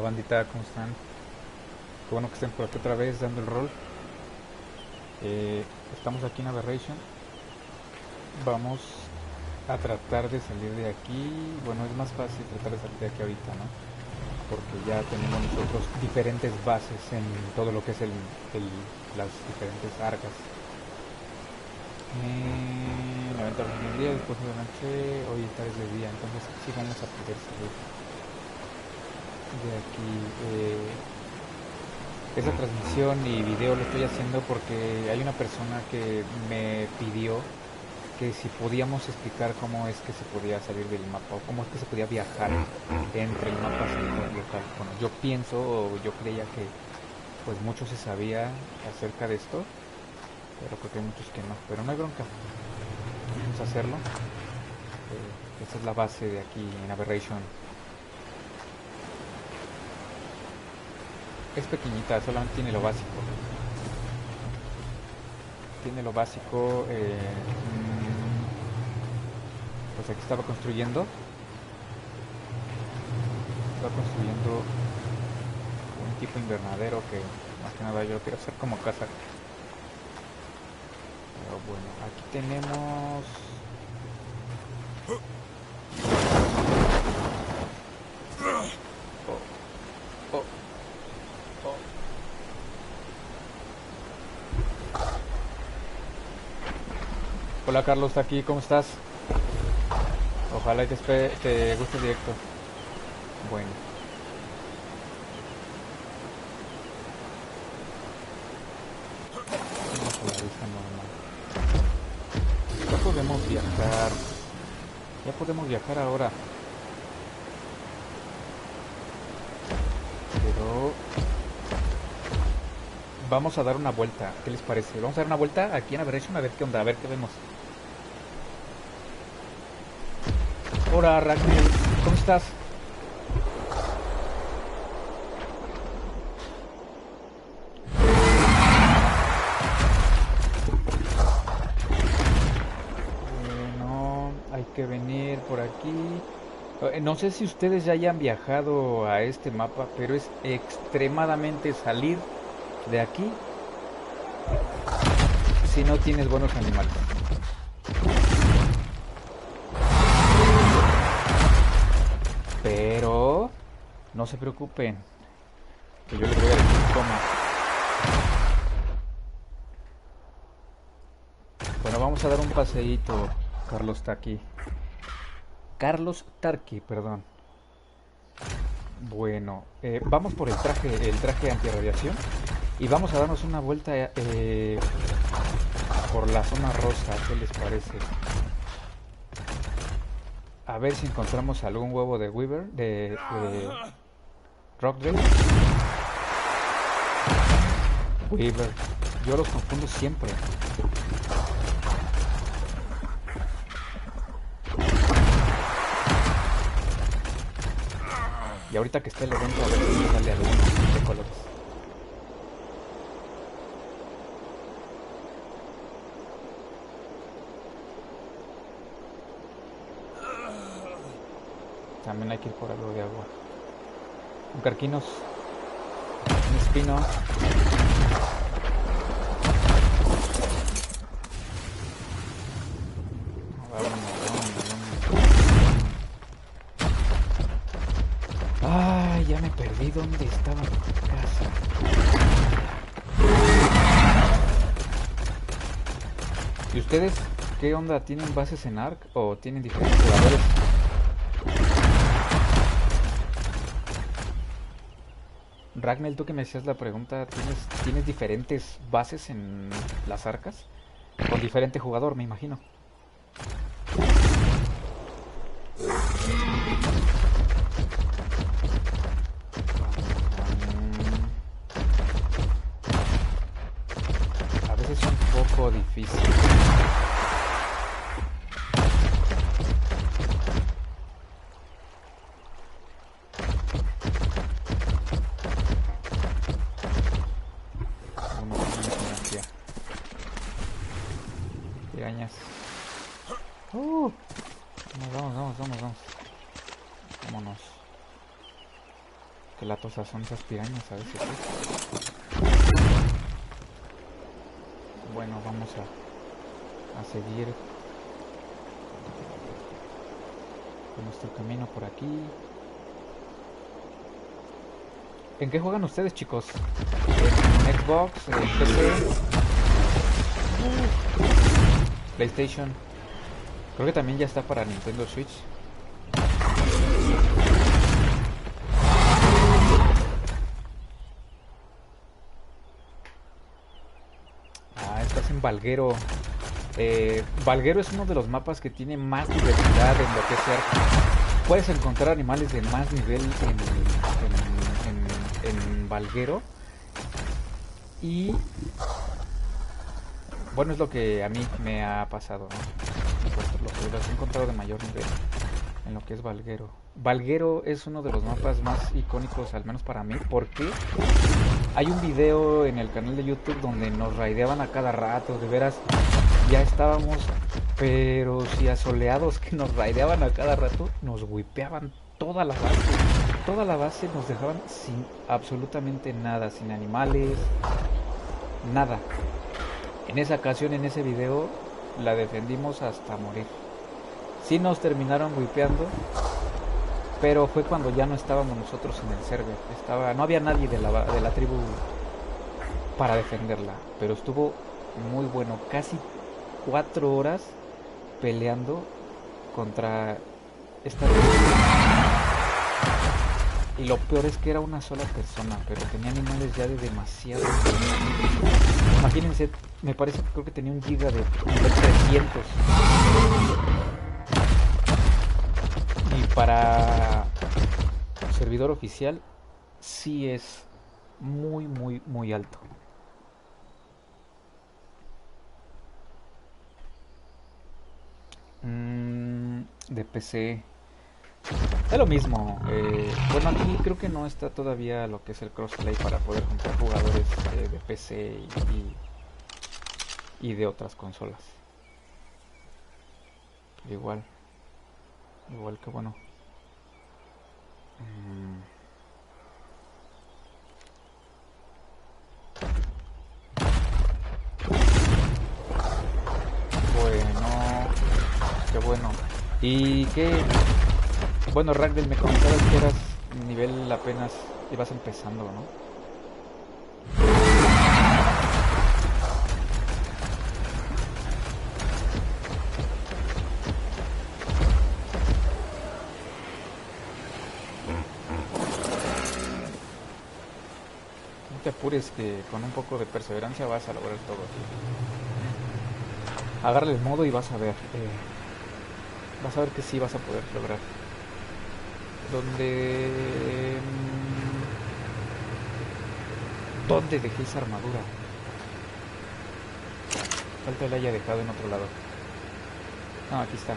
bandita, ¿cómo están? Qué bueno que estén por aquí otra vez dando el rol. Estamos aquí en Aberration. Vamos a tratar de salir de aquí. Bueno, es más fácil tratar de salir de aquí ahorita, ¿no? Porque ya tenemos nosotros diferentes bases en todo lo que es las diferentes arcas. 90 horas del día, después de la noche, hoy está desde día, entonces sí vamos a poder salir de aquí. Esa transmisión y video lo estoy haciendo porque hay una persona que me pidió que si podíamos explicar cómo es que se podía salir del mapa o cómo es que se podía viajar entre el mapa y el local. Bueno, yo pienso o yo creía que pues mucho se sabía acerca de esto, pero creo que hay muchos que no. Pero no hay bronca, vamos a hacerlo. Esta es la base de aquí en Aberration. Es pequeñita, solamente tiene lo básico. Tiene lo básico. Pues aquí estaba construyendo. Estaba construyendo un tipo invernadero que más que nada yo quiero hacer como casa. Pero bueno, aquí tenemos... Oh, oh, oh. Hola Carlos, está aquí, ¿cómo estás? Ojalá y te guste el directo. Bueno. Vamos a la vista normal. Ya podemos viajar. Ya podemos viajar ahora. Pero... vamos a dar una vuelta. ¿Qué les parece? Vamos a dar una vuelta aquí en Aberration a ver qué onda, a ver qué vemos. Hola Ragnel, ¿cómo estás? No, hay que venir por aquí. No sé si ustedes ya hayan viajado a este mapa, pero es extremadamente salir de aquí si no tienes buenos animales. Pero no se preocupen, que yo les voy a decir cómo. Bueno, vamos a dar un paseíto. Carlos Tarqui. Carlos Tarqui, perdón. Bueno, vamos por el traje antirradiación y vamos a darnos una vuelta por la zona rosa. ¿Qué les parece? A ver si encontramos algún huevo de Weaver, de Rockdrake. Weaver. Yo los confundo siempre. Y ahorita que esté el evento, a ver si me sale alguno de colores. También hay que ir por algo de agua. Un carquinos. Un espino. Ay, ya me perdí dónde estaba mi casa. ¿Y ustedes qué onda? ¿Tienen bases en Ark o tienen diferentes jugadores? Ragnel, tú que me hacías la pregunta, ¿tienes diferentes bases en las arcas? Con diferente jugador, me imagino. A veces es un poco difícil. Pirañas. Vamos. Vámonos. Que la tosa son esas pirañas a veces. Bueno, vamos a seguir con nuestro camino por aquí. ¿En qué juegan ustedes, chicos? ¿En Xbox? ¿En PC? ¿PlayStation? Creo que también ya está para Nintendo Switch. Ah, estás en Valguero. Valguero es uno de los mapas que tiene más diversidad en lo que es Ark. Puedes encontrar animales de más nivel en Valguero. Y bueno, es lo que a mí me ha pasado, ¿no? Lo que los he encontrado de mayor nivel en lo que es Valguero. Valguero es uno de los mapas más icónicos, al menos para mí, porque hay un video en el canal de YouTube donde nos raideaban a cada rato, de veras, ya estábamos, pero si asoleados, que nos raideaban a cada rato, nos wipeaban toda la base nos dejaban sin absolutamente nada, sin animales, nada. En esa ocasión, en ese video, la defendimos hasta morir. Sí nos terminaron wipeando, pero fue cuando ya no estábamos nosotros en el server. No había nadie de la tribu para defenderla, pero estuvo muy bueno. Casi 4 horas peleando contra esta tribu. Y lo peor es que era una sola persona, pero tenía animales ya de demasiado. Imagínense, me parece que creo que tenía un giga de nivel 300. Y para servidor oficial sí es muy, muy, muy alto. De PC es lo mismo. Bueno, aquí creo que no está todavía lo que es el crossplay para poder juntar jugadores de PC y de otras consolas. Pero igual que bueno. Bueno, qué bueno. ¿Y qué? Bueno, Ragdell, me comentabas que eras nivel apenas, ibas empezando, ¿no? No te apures, que con un poco de perseverancia vas a lograr todo. Agárrale el modo y vas a ver. Vas a ver que sí vas a poder lograr. ¿Dónde dejé esa armadura? Falta la haya dejado en otro lado. No, aquí está.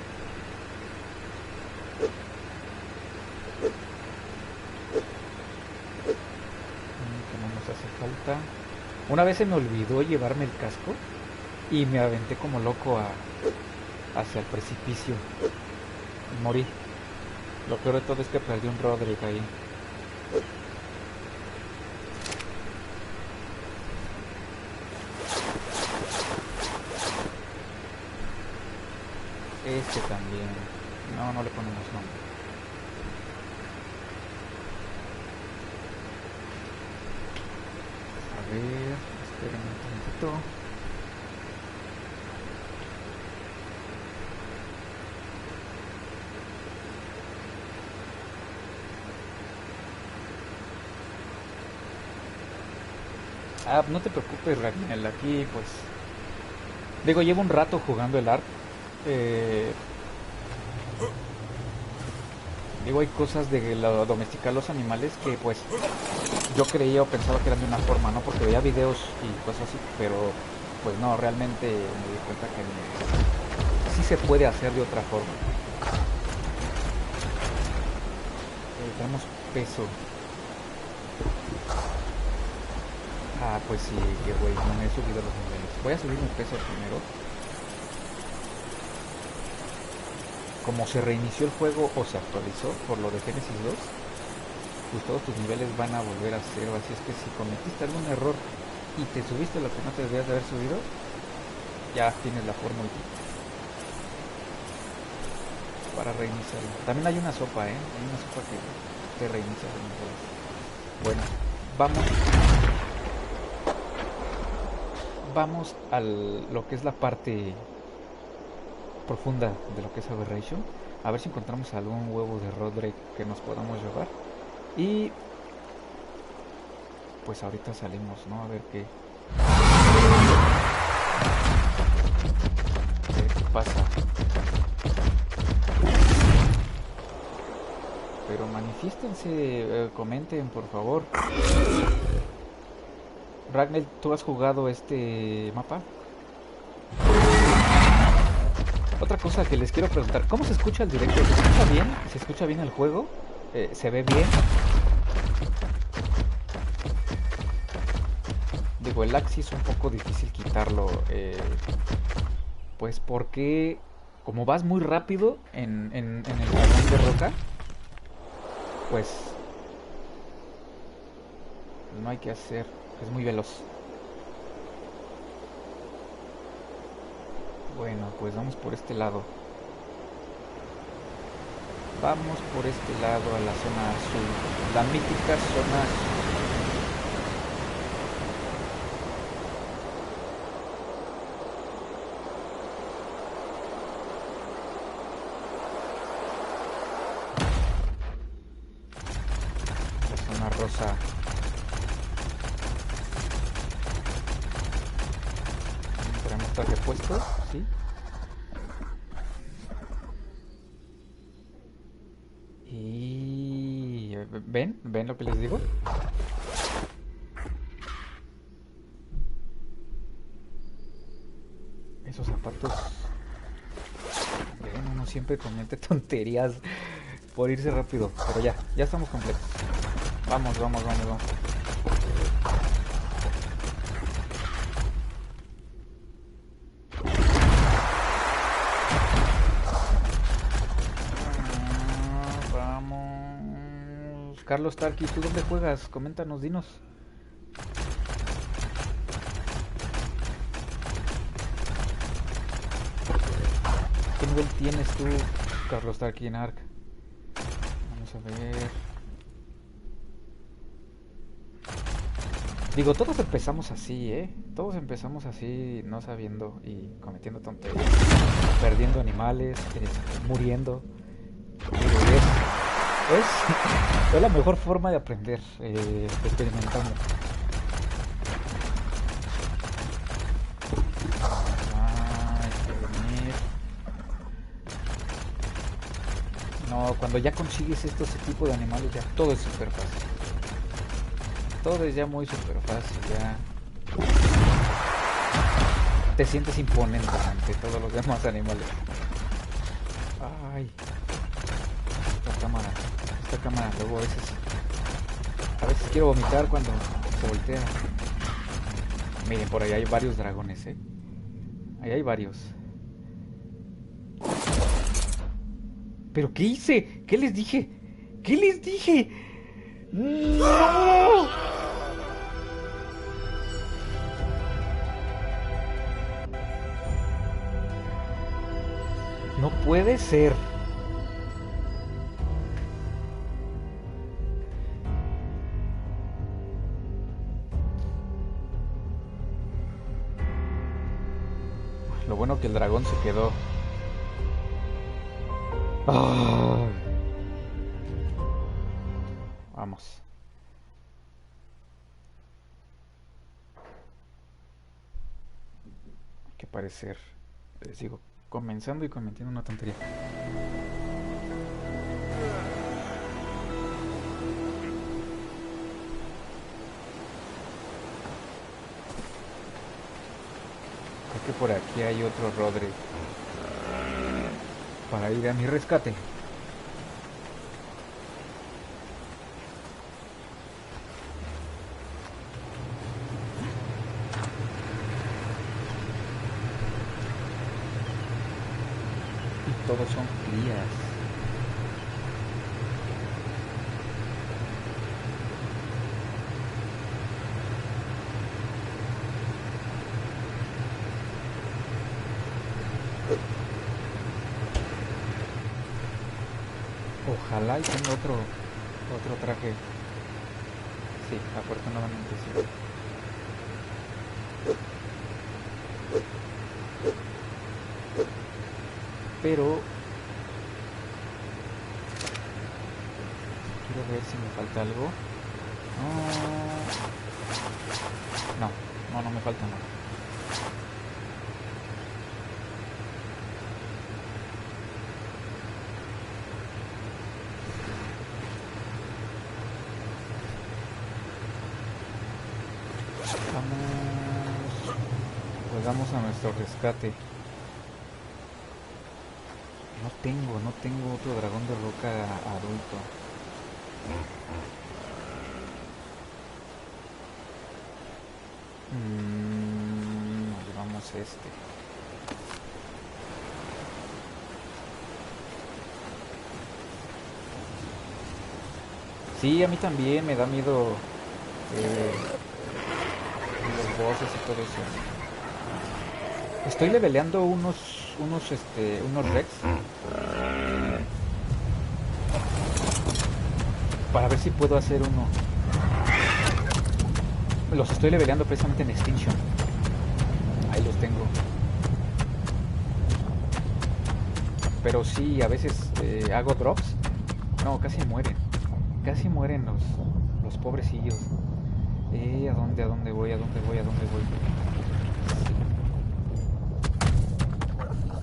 Que no nos hace falta. Una vez se me olvidó llevarme el casco y me aventé como loco hacia el precipicio. Y morí. Lo peor de todo es que perdí un Roderick ahí. Este también. No le ponemos nombre. A ver, esperen un momentito. Ah, no te preocupes, Ragnel, aquí pues... Digo, llevo un rato jugando el Ark. Digo, hay cosas de domesticar los animales que pues yo creía o pensaba que eran de una forma, ¿no? Porque veía videos y cosas así, pero pues no, realmente me di cuenta que sí se puede hacer de otra forma. Tenemos peso. Ah, pues sí, que güey, no me he subido los niveles. Voy a subir mi peso primero. Como se reinició el juego o se actualizó por lo de Genesis 2, pues todos tus niveles van a volver a cero. Así es que si cometiste algún error y te subiste lo que no te debías de haber subido, ya tienes la fórmula para reiniciarlo. También hay una sopa, hay una sopa que te reinicia los niveles. Bueno, vamos a lo que es la parte profunda de lo que es Aberration. A ver si encontramos algún huevo de Roderick que nos podamos llevar. Y pues ahorita salimos, ¿no? A ver qué pasa. Pero manifiéstense, comenten por favor. Ragnar, ¿tú has jugado este mapa? Otra cosa que les quiero preguntar, ¿cómo se escucha el directo? ¿Se escucha bien? ¿Se escucha bien el juego? ¿Se ve bien? Digo, el lag sí es un poco difícil quitarlo, pues porque como vas muy rápido en el dragón de roca, pues no hay que hacer, es muy veloz. Bueno, pues vamos por este lado. Vamos por este lado a la zona azul, la mítica zona azul. La zona rosa. Tenemos traje puesto, ¿sí? Y... ¿ven lo que les digo? Esos zapatos... ven, uno siempre comete tonterías por irse rápido. Pero ya estamos completos. Vamos. Vamos. Carlos Tarki, ¿tú dónde juegas? Coméntanos, dinos. ¿Qué nivel tienes tú, Carlos Tarki, en Ark? Vamos a ver. Digo, todos empezamos así, Todos empezamos así, no sabiendo y cometiendo tonterías, perdiendo animales, muriendo. Digo, es la mejor forma de aprender, experimentando. Hay que venir. No, cuando ya consigues ese tipo de animales, ya todo es súper fácil. Todo es ya muy súper fácil, ya te sientes imponente ante todos los demás animales. Ay, esta cámara luego a veces quiero vomitar cuando se voltea. Miren, por ahí hay varios dragones, ahí hay varios. ¿Pero qué hice? ¿Qué les dije? ¿Qué les dije? ¡No! No puede ser. Lo bueno que el dragón se quedó. Ah. Vamos. Hay que parecer, les digo, comenzando y cometiendo una tontería. Creo que por aquí hay otro Roderick para ir a mi rescate. Y todos son crías. Ojalá y tenga otro traje. Sí, afortunadamente sí. Pero quiero ver si me falta algo. No, no me falta nada. Pues vamos a nuestro rescate. No tengo otro dragón de roca adulto. Nos llevamos este. Sí, a mí también me da miedo los bosses y todo eso. Estoy leveleando unos Rex para ver si puedo hacer uno. Los estoy leveleando precisamente en Extinction. Ahí los tengo. Pero sí, a veces hago drops. No, casi mueren. Casi mueren los pobrecillos. ¿A dónde voy?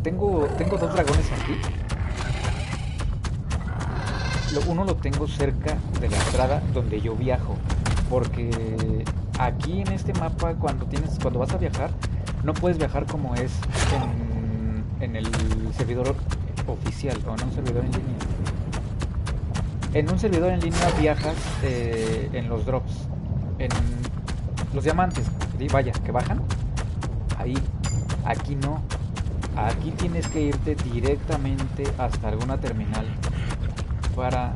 Tengo dos dragones aquí. Uno lo tengo cerca de la entrada donde yo viajo. Porque aquí en este mapa cuando vas a viajar, no puedes viajar como es en el servidor oficial o en un servidor en línea. En un servidor en línea viajas en los drops, en los diamantes, vaya, que bajan. Ahí, aquí no. Aquí tienes que irte directamente hasta alguna terminal para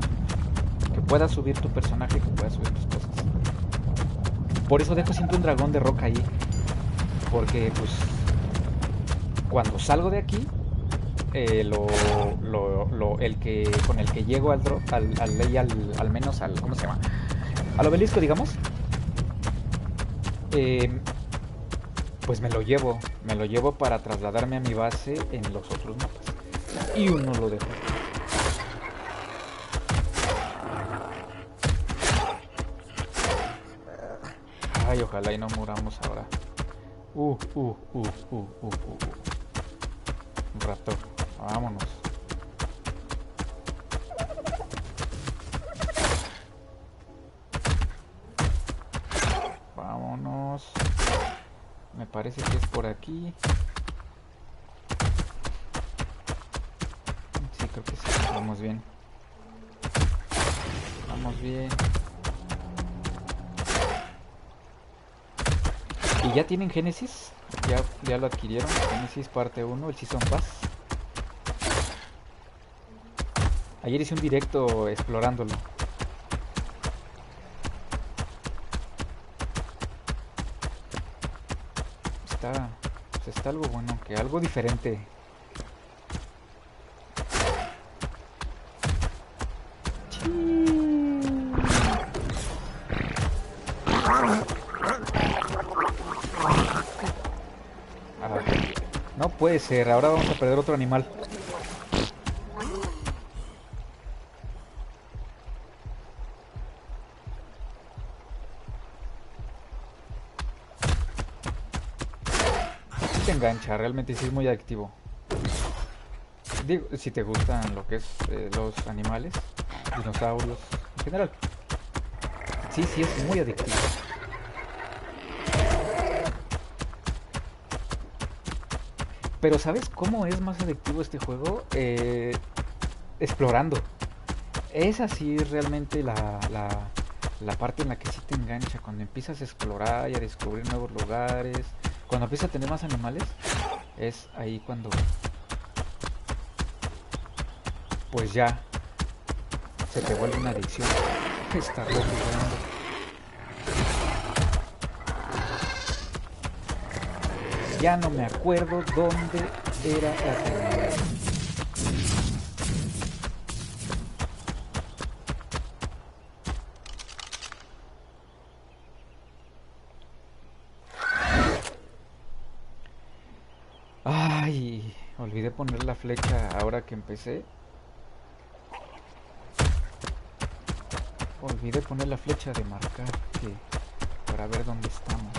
que puedas subir tu personaje, que puedas subir tus cosas. Por eso dejo siempre un dragón de roca ahí, porque pues cuando salgo de aquí, con el que llego al drop, al menos al, ¿cómo se llama? Al obelisco, digamos. Pues me lo llevo para trasladarme a mi base en los otros mapas. Y uno lo dejo. Ay, ojalá y no muramos ahora. Un rato. Vámonos. Vámonos. Me parece que es por aquí. Sí, creo que sí. Vamos bien. Vamos bien. ¿Y ya tienen Génesis? Ya lo adquirieron. Génesis parte 1, el Season Pass. Ayer hice un directo explorándolo. Está algo bueno, que algo diferente. No puede ser, ahora vamos a perder otro animal. Sí te engancha, realmente sí es muy adictivo. Digo, si te gustan lo que es los animales, dinosaurios, en general. Sí, es muy adictivo. Pero ¿sabes cómo es más adictivo este juego? Explorando. Es así realmente la parte en la que sí te engancha. Cuando empiezas a explorar y a descubrir nuevos lugares. Cuando empiezas a tener más animales. Es ahí cuando pues ya se te vuelve una adicción. Está jugando. Ya no me acuerdo dónde era la terminal. Olvidé poner la flecha ahora que empecé. Olvidé poner la flecha de marcar para ver dónde estamos.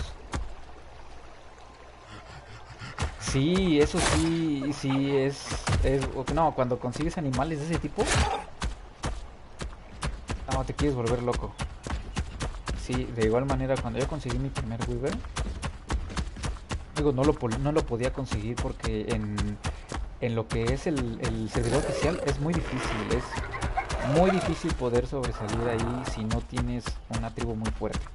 Sí, eso sí, sí es... No, cuando consigues animales de ese tipo, no, te quieres volver loco. Sí, de igual manera, cuando yo conseguí mi primer Weaver, digo, no lo podía conseguir porque en lo que es el servidor oficial es muy difícil. Es muy difícil poder sobresalir ahí si no tienes una tribu muy fuerte.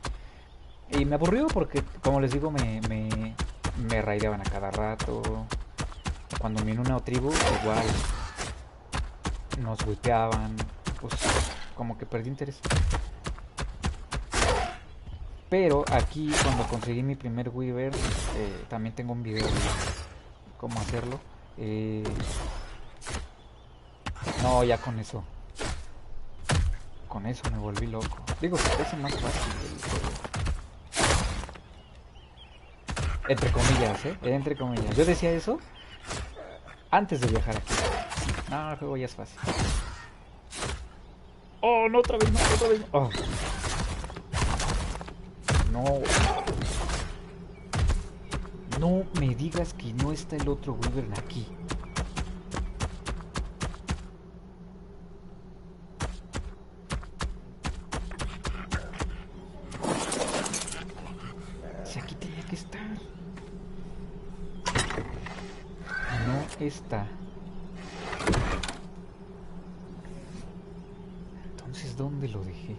Y me aburrió porque, como les digo, me raideaban a cada rato. Cuando me uní a una tribu, igual nos golpeaban. Pues como que perdí interés. Pero aquí, cuando conseguí mi primer Weaver, también tengo un video de cómo hacerlo. No, ya con eso. Con eso me volví loco. Digo, se te hace más fácil el juego. Entre comillas, entre comillas. Yo decía eso antes de viajar aquí. No, el juego ya es fácil. Oh, no, otra vez, no, otra vez. Oh. No. No me digas que no está el otro Wyvern aquí. Si aquí tenía que estar. No está. Entonces, ¿dónde lo dejé?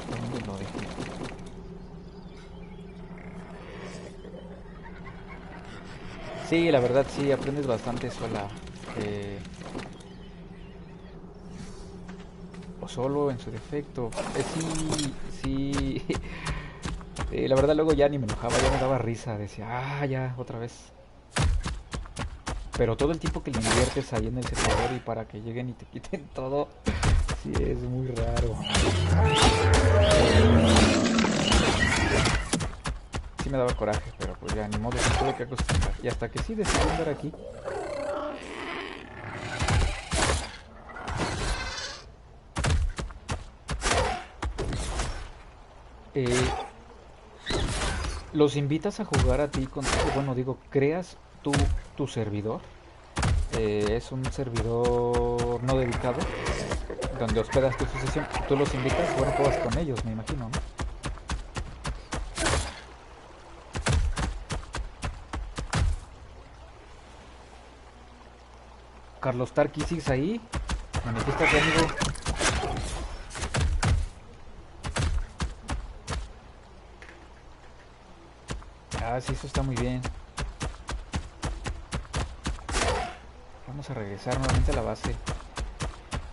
¿Dónde lo dejé? Sí, la verdad sí, aprendes bastante sola. O solo en su defecto. Sí, sí. La verdad luego ya ni me enojaba, ya me daba risa. Decía, ah, ya, otra vez. Pero todo el tiempo que le inviertes ahí en el servidor y para que lleguen y te quiten todo, sí es muy raro. Sí me daba coraje, pero pues ya ni modo, me tuve que acostumbrar. Y hasta que sí decidí andar aquí. Los invitas a jugar a ti contigo. Bueno, digo, creas tu servidor. Es un servidor no dedicado donde hospedas tu sesión. Tú los invitas, bueno, juegas con ellos, me imagino, ¿no? Carlos Tarqui, ¿sigues ahí? Manifiéstate, amigo. Ah, sí, eso está muy bien. Vamos a regresar nuevamente a la base.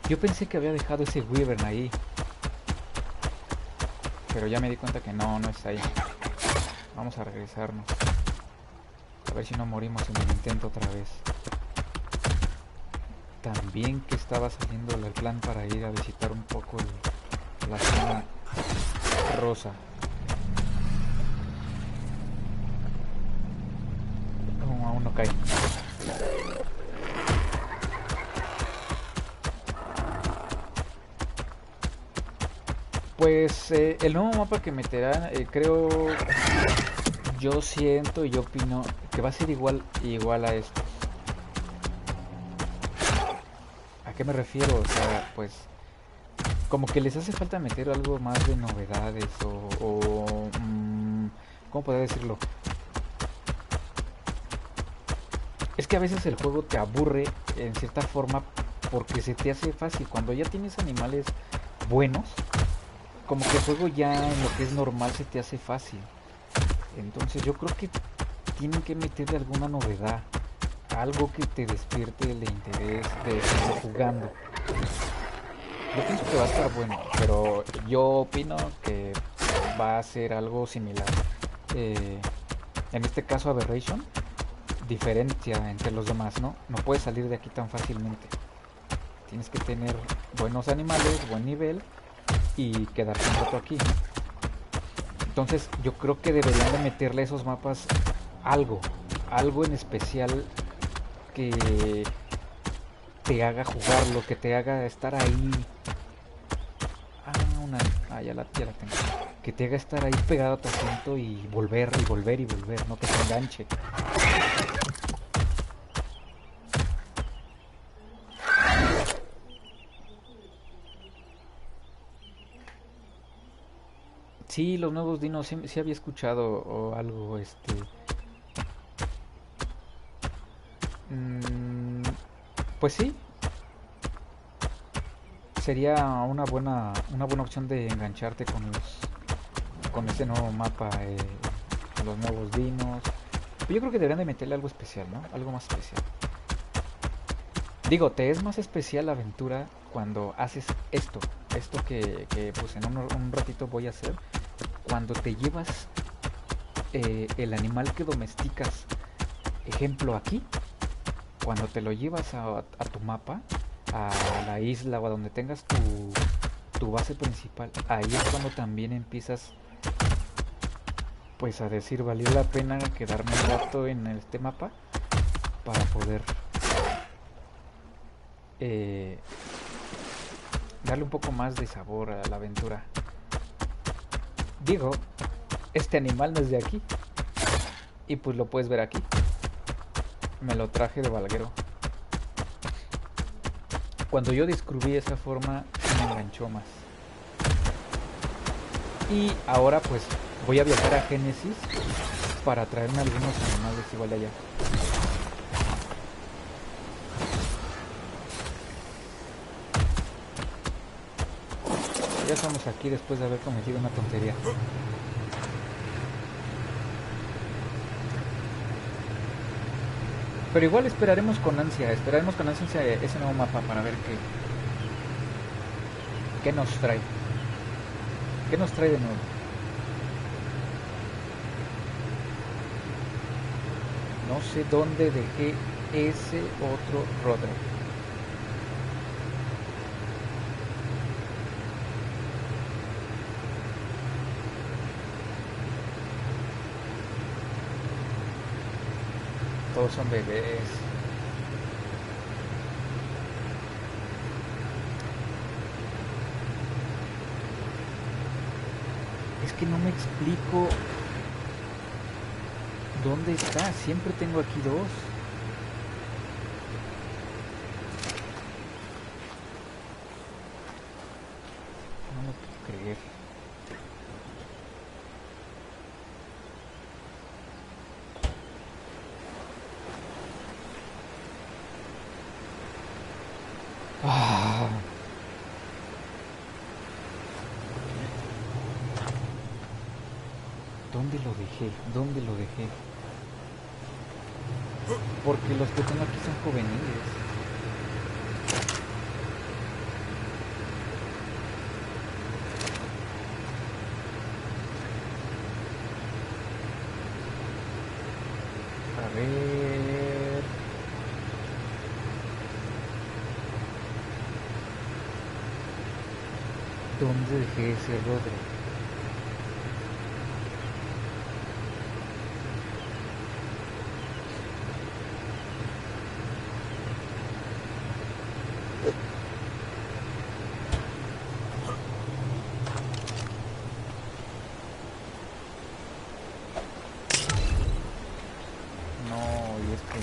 Yo pensé que había dejado ese Wyvern ahí, pero ya me di cuenta que no, no está ahí. Vamos a regresarnos. A ver si no morimos en el intento otra vez. También que estaba saliendo el plan para ir a visitar un poco la zona rosa. No, aún no cae. Pues el nuevo mapa que meterán, creo, yo siento y yo opino que va a ser igual a esto. ¿A qué me refiero? O sea, pues como que les hace falta meter algo más de novedades ¿cómo podría decirlo? Es que a veces el juego te aburre en cierta forma porque se te hace fácil. Cuando ya tienes animales buenos, como que el juego ya en lo que es normal se te hace fácil. Entonces yo creo que tienen que meterle alguna novedad, algo que te despierte el interés de seguir jugando. Yo pienso que va a estar bueno, pero yo opino que va a ser algo similar. En este caso Aberration diferencia entre los demás, ¿no? No puedes salir de aquí tan fácilmente. Tienes que tener buenos animales, buen nivel y quedarte un rato aquí. Entonces yo creo que deberían de meterle a esos mapas algo, algo en especial que te haga jugarlo, que te haga estar ahí. Ah, una. Ah, ya la tengo. Que te haga estar ahí pegado a tu asiento y volver y volver y volver, no que te enganche. Sí, los nuevos dinos, sí, sí había escuchado o algo, mm, pues sí, sería una buena opción de engancharte con ese nuevo mapa, con los nuevos dinos. Yo creo que deberían de meterle algo especial, ¿no? Algo más especial. Digo, te es más especial la aventura cuando haces esto que pues en un ratito voy a hacer, cuando te llevas el animal que domesticas, ejemplo aquí, cuando te lo llevas a tu mapa, a la isla o a donde tengas tu base principal, ahí es cuando también empiezas pues a decir, valió la pena quedarme un rato en este mapa para poder eh, darle un poco más de sabor a la aventura. Digo, este animal no es de aquí y pues lo puedes ver aquí. Me lo traje de Valguero. Cuando yo descubrí esa forma, me enganchó más. Y ahora pues voy a viajar a Génesis para traerme algunos animales igual de allá. Ya estamos aquí después de haber cometido una tontería. Pero igual esperaremos con ansia ese nuevo mapa para ver qué nos trae. ¿Qué nos trae de nuevo? No sé dónde dejé ese otro Roderick. Todos son bebés. Es que no me explico dónde está. Siempre tengo aquí dos. No lo puedo creer. Ah, ¿dónde lo dejé? ¿Dónde lo dejé? Porque los que tengo aquí son juveniles. A ver. ¿Dónde dejé ese Roderick? No, y es que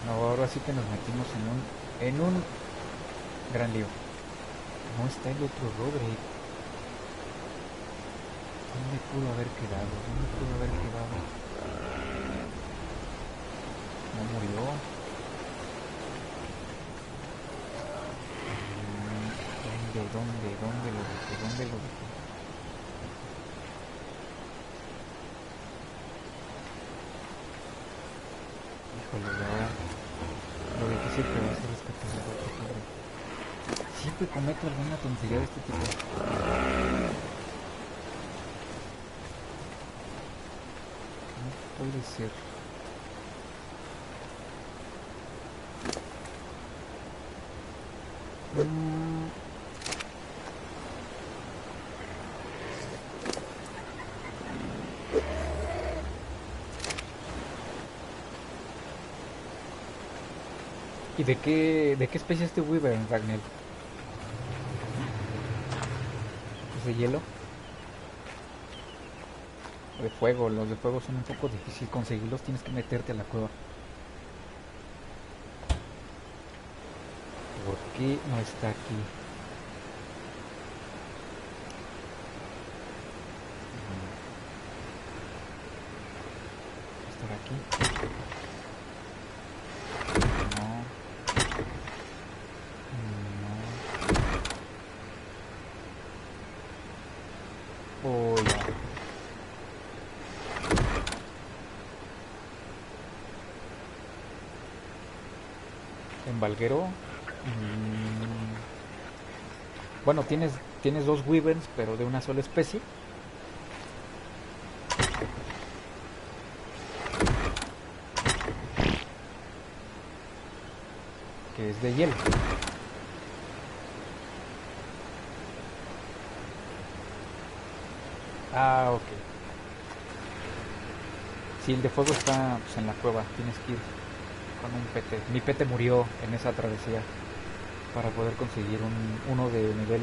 no, ahora sí que nos metimos en un gran lío. No está el otro Roderick. ¿Dónde pudo haber quedado? ¿Dónde pudo haber quedado? ¿No murió? ¿Dónde lo dejé? ¿Dónde lo dejé? Híjole, ahora lo difícil que va a ser rescatar al otro pobre. Siempre cometo alguna tontería de este tipo. No puede ser. ¿Y de qué especie es este Weaver, Ragnar? ¿Es de hielo? ¿O de fuego? Los de fuego son un poco difícil conseguirlos, tienes que meterte a la cueva. ¿Por qué no está aquí? ¿Estar aquí? No. No. Oh, ya. En Valguero. Bueno, tienes dos Wyverns, pero de una sola especie. Que es de hielo. Ah, ok. Si el de fuego está pues, en la cueva, tienes que ir con un pete. Mi pete murió en esa travesía para poder conseguir uno de nivel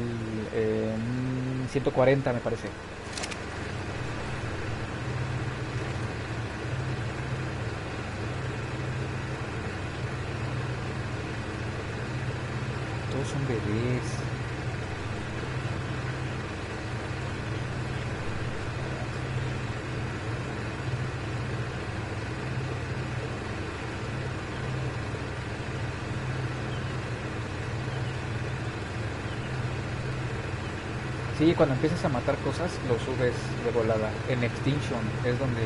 140, me parece. Todos son bebés. Sí, cuando empiezas a matar cosas, lo subes de volada. En Extinction es donde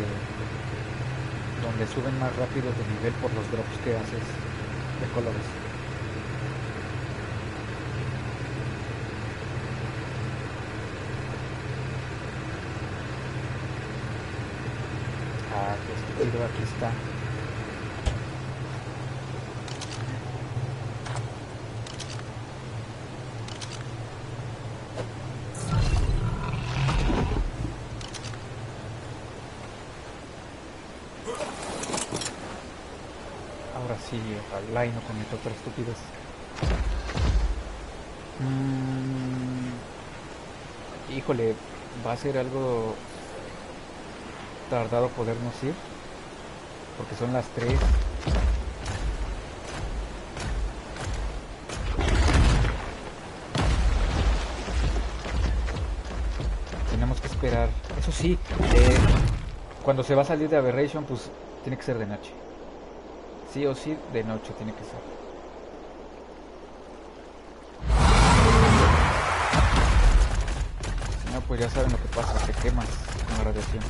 suben más rápido de nivel por los drops que haces de colores. Ah, qué estúpido, aquí está. Ahora sí, ojalá y no cometo otra estupidez. Híjole, va a ser algo tardado podernos ir, porque son las 3. Tenemos que esperar. Eso sí, cuando se va a salir de Aberration, pues tiene que ser de noche. Sí o sí, de noche tiene que ser. Si no, pues ya saben lo que pasa, te quemas con la radiación.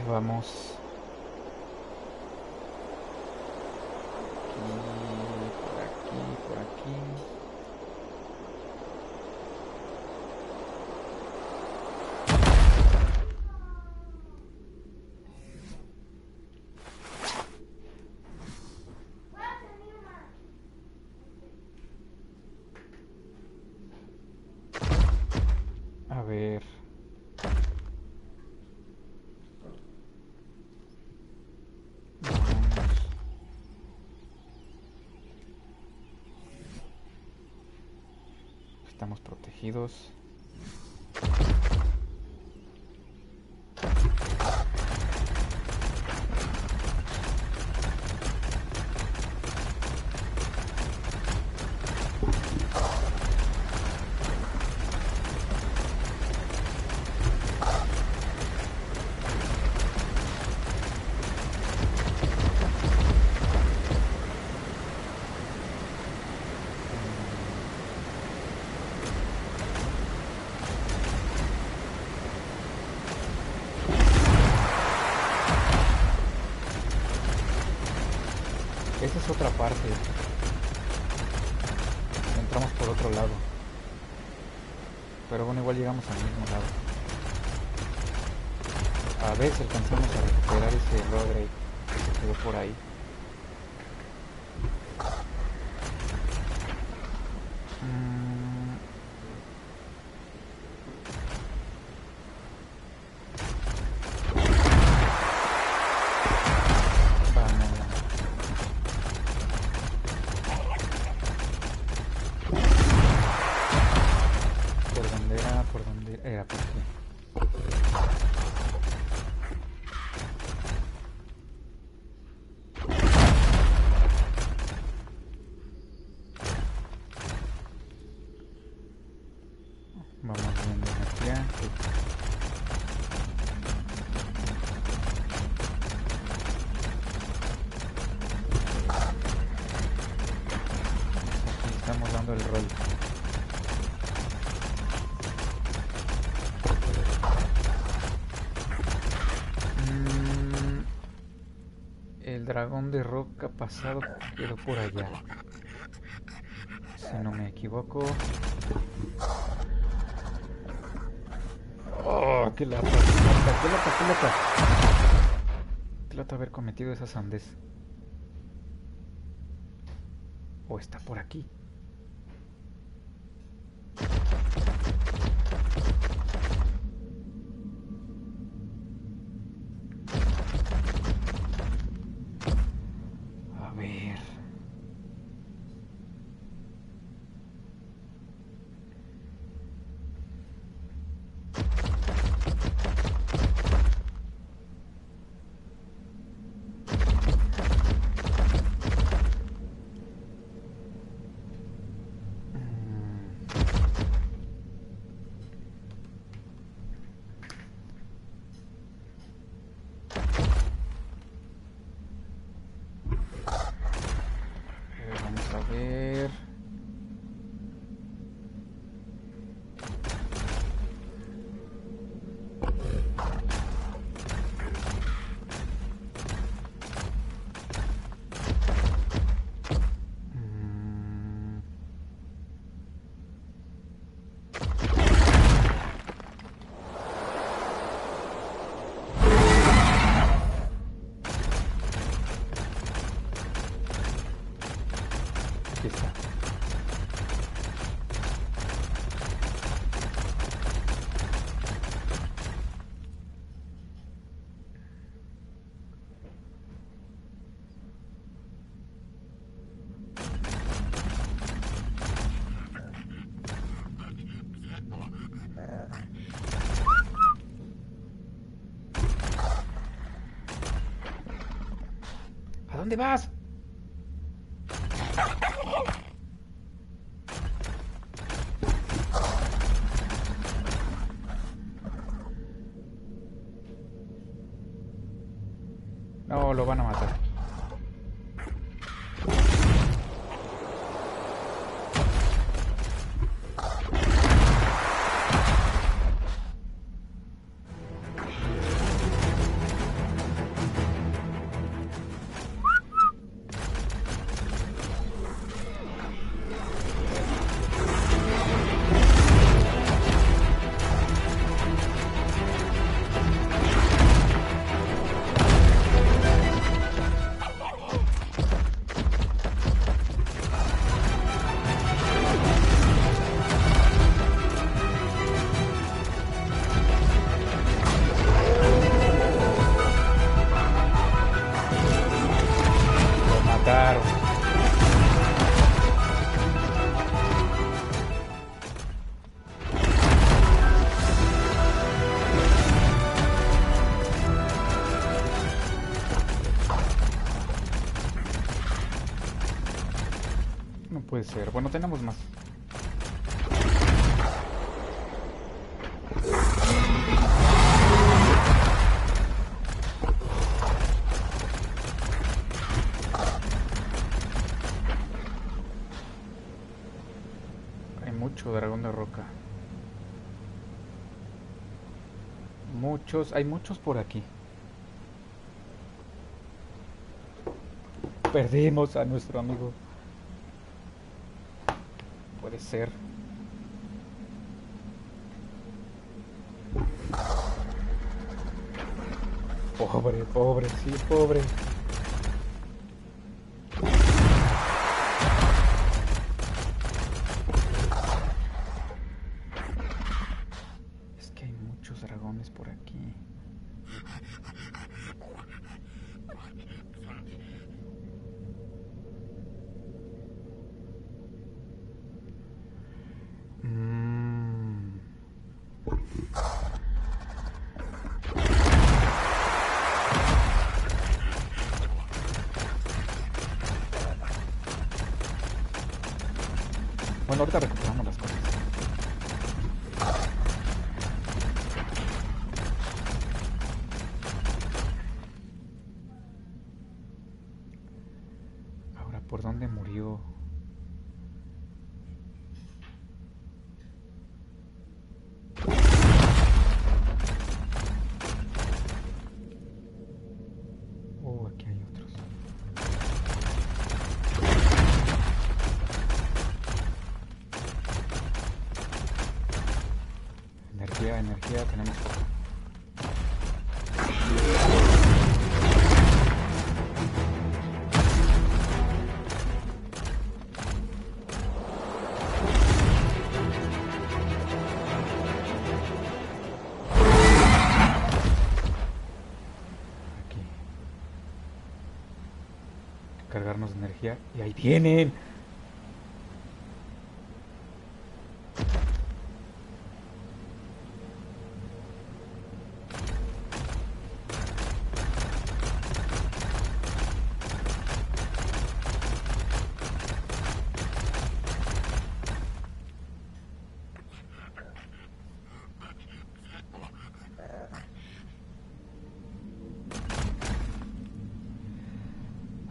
Vamos. Aquí, por aquí. A ver. Vamos. Estamos protegidos. Esa es otra parte. Entramos por otro lado. Pero bueno, igual llegamos al mismo lado. A ver si alcanzamos a recuperar ese Roderick que se quedó por ahí. ¿Por dónde era? ¿Por aquí? Vamos viendo aquí. Aquí estamos dando el rol. El dragón de roca pasado quedó por allá, si no me equivoco. ¡Oh! ¡Qué lata! ¡Qué lata! ¡Qué lata! ¡Qué lata! ¡Qué lata haber cometido esa sandez! ¿O está por aquí? A ver... vamos a ver... Aquí está. ¿A dónde vas? No, lo van a matar. Lo mataron. No puede ser. Bueno, tenemos más. Hay mucho dragón de roca. Muchos, hay muchos por aquí. Perdimos a nuestro amigo. Puede ser. Pobre, pobre, sí, pobre. Es que hay muchos dragones por aquí. Mm. Bueno, ahorita recuperamos las cosas. Ahora, ¿por dónde murió? Oh, aquí hay otros. Energía, energía, tenemos poco. Aquí. Hay que cargarnos de energía. Y ahí vienen.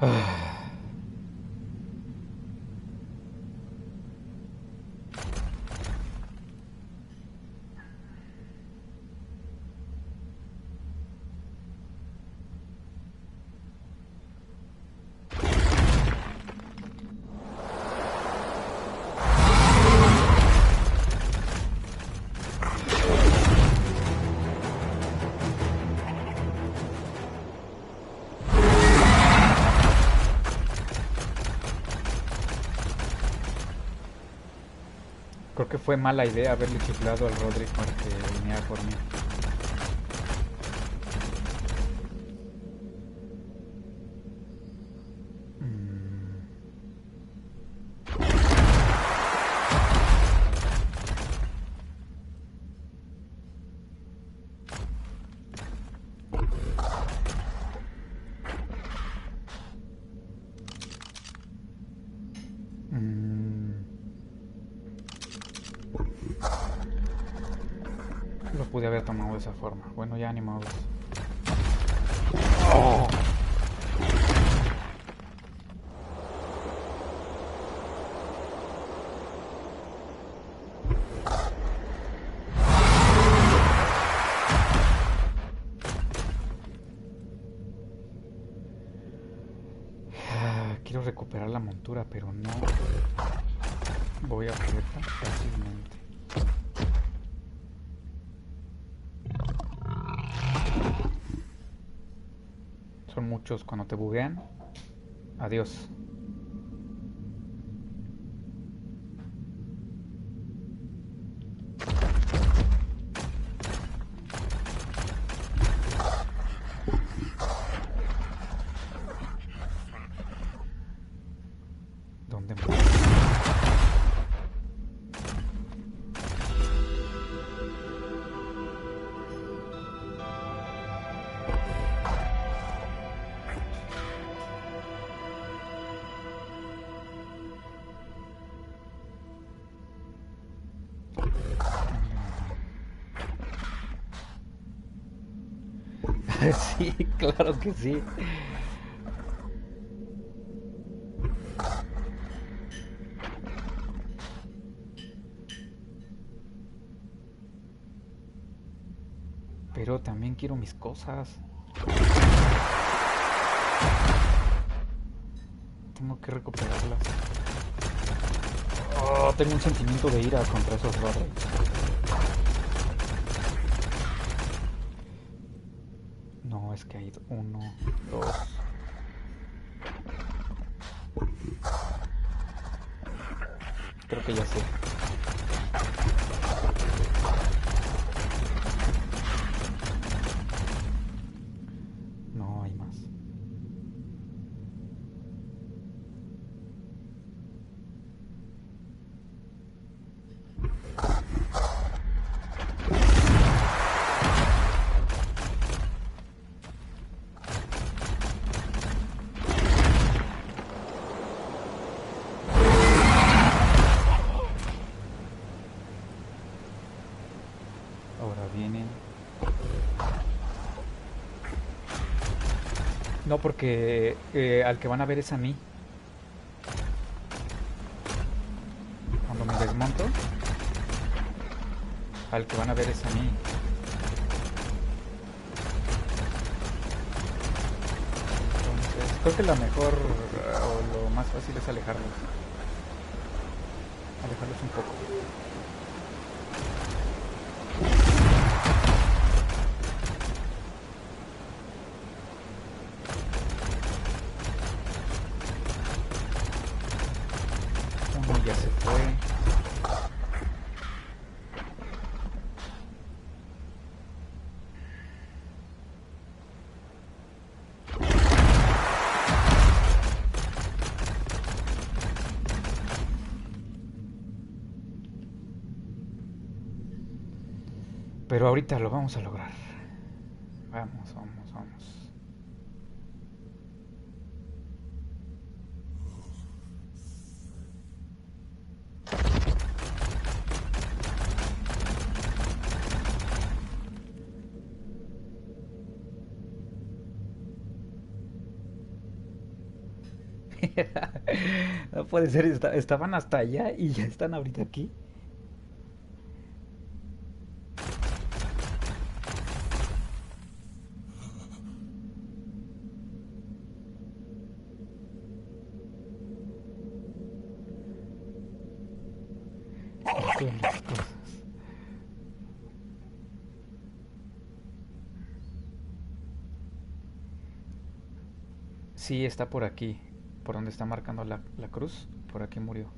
Ah. Creo que fue mala idea haberle chiflado al Rodrick para que viniera por mí. Mm. Mm. Lo pude haber tomado de esa forma. Bueno, ya ni modo. Oh. Quiero recuperar la montura, pero no voy a poder tan fácilmente. Son muchos. Cuando te buguean, adiós. ¿Dónde me... Sí, claro que sí. Pero también quiero mis cosas. Tengo que recuperarlas. Oh, tengo un sentimiento de ira contra esos Rodricks. No, es que ahí raid. Uno, dos. Creo que ya sé. No hay más. Ahora vienen. No, porque al que van a ver es a mí. Cuando me desmonto, al que van a ver es a mí. Entonces, creo que lo mejor o lo más fácil es alejarlos. Alejarlos un poco. Uno ya se fue. Pero ahorita lo vamos a lograr. Vamos, vamos, vamos. No puede ser, estaban hasta allá y ya están ahorita aquí. Son las cosas. Sí, está por aquí, por donde está marcando la cruz. Por aquí murió.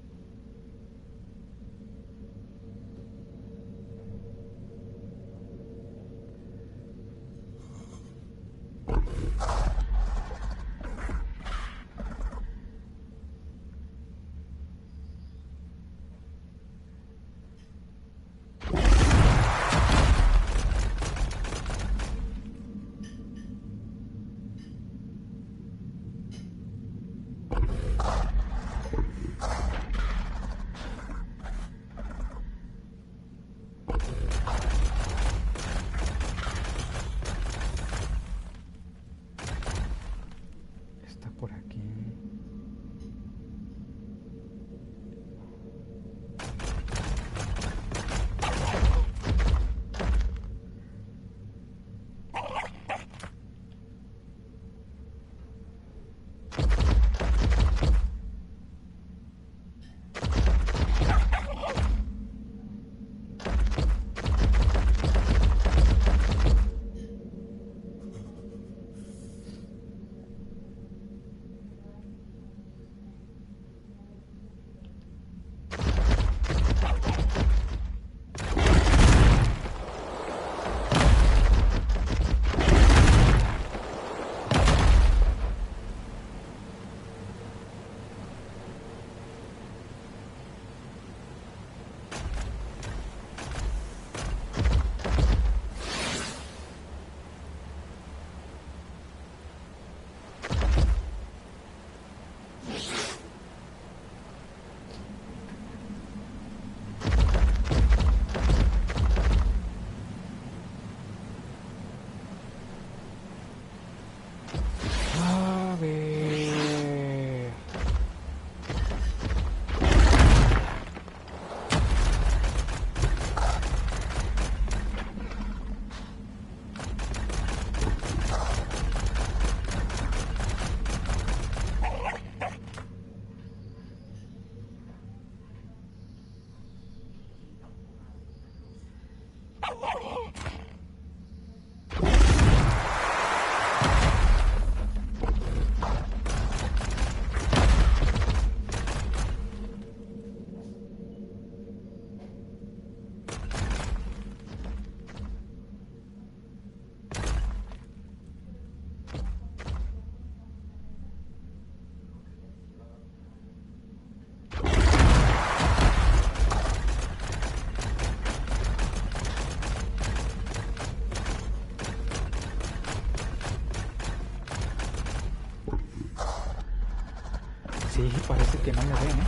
parece que no me ven, ¿eh?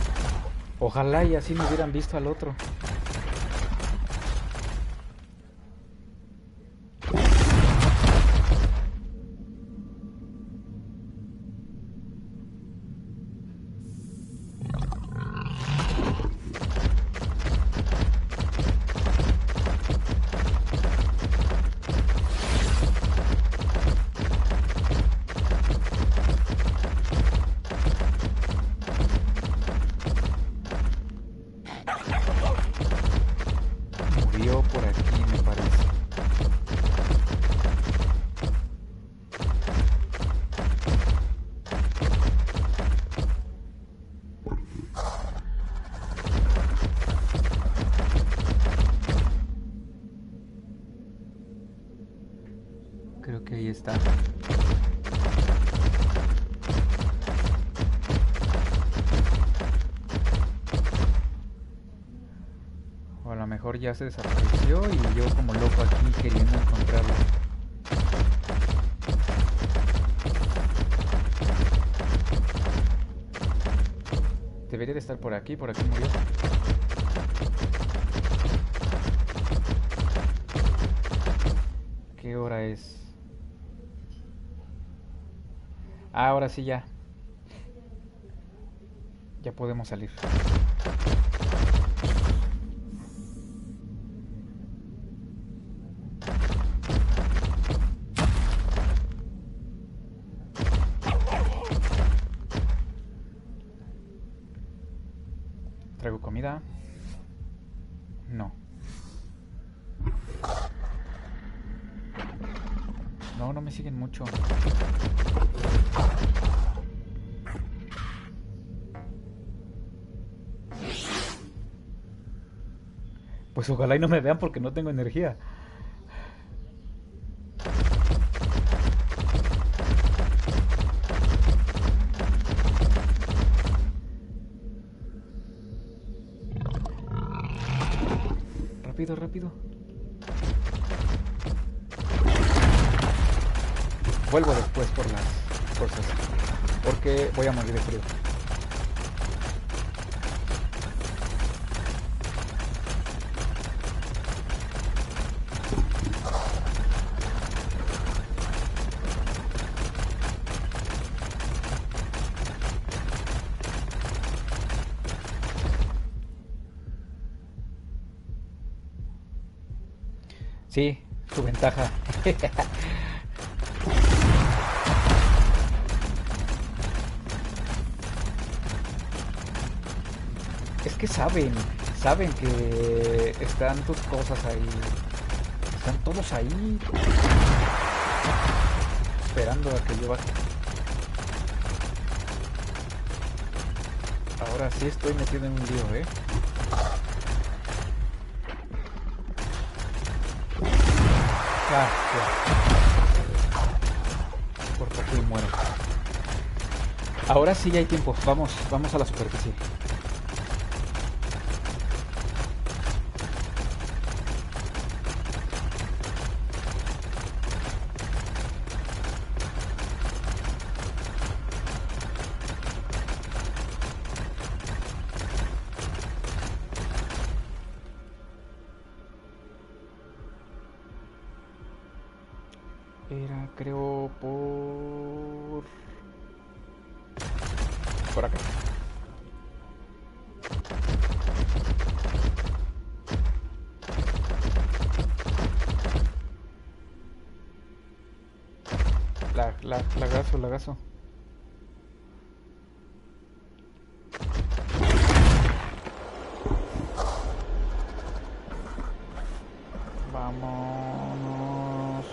Ojalá y así me hubieran visto al otro. Murió por aquí, me parece. Creo que ahí está. O a lo mejor ya se desapareció y yo como loco aquí queriendo encontrarlo. Debería de estar por aquí murió. ¿Qué hora es? Ah, ahora sí ya. Ya podemos salir. ¿Traigo comida? No. No, no me siguen mucho. Pues ojalá y no me vean porque no tengo energía. Rápido, rápido. Vuelvo después por las cosas. Porque voy a morir de frío. Sí, su ventaja. Es que saben que están tus cosas ahí. Están todos ahí. Esperando a que yo baje. Ahora sí estoy metido en un lío, ¿eh? Ah, ya. Por poco y muero. Ahora sí ya hay tiempo. Vamos a la superficie. Era, creo, por acá. Lagazo. Vámonos.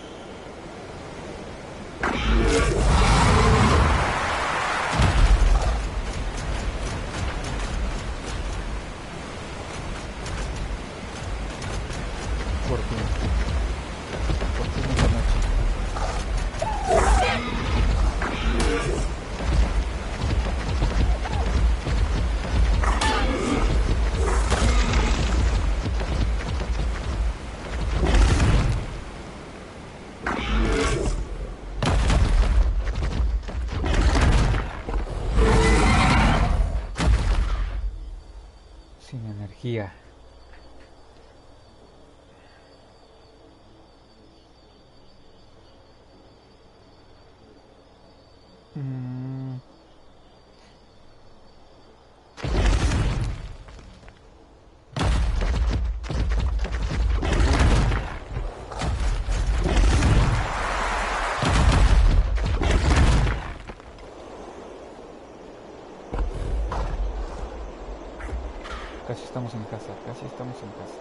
Por fin es la noche. sin energía. Mm, Casi estamos en casa, casi estamos en casa.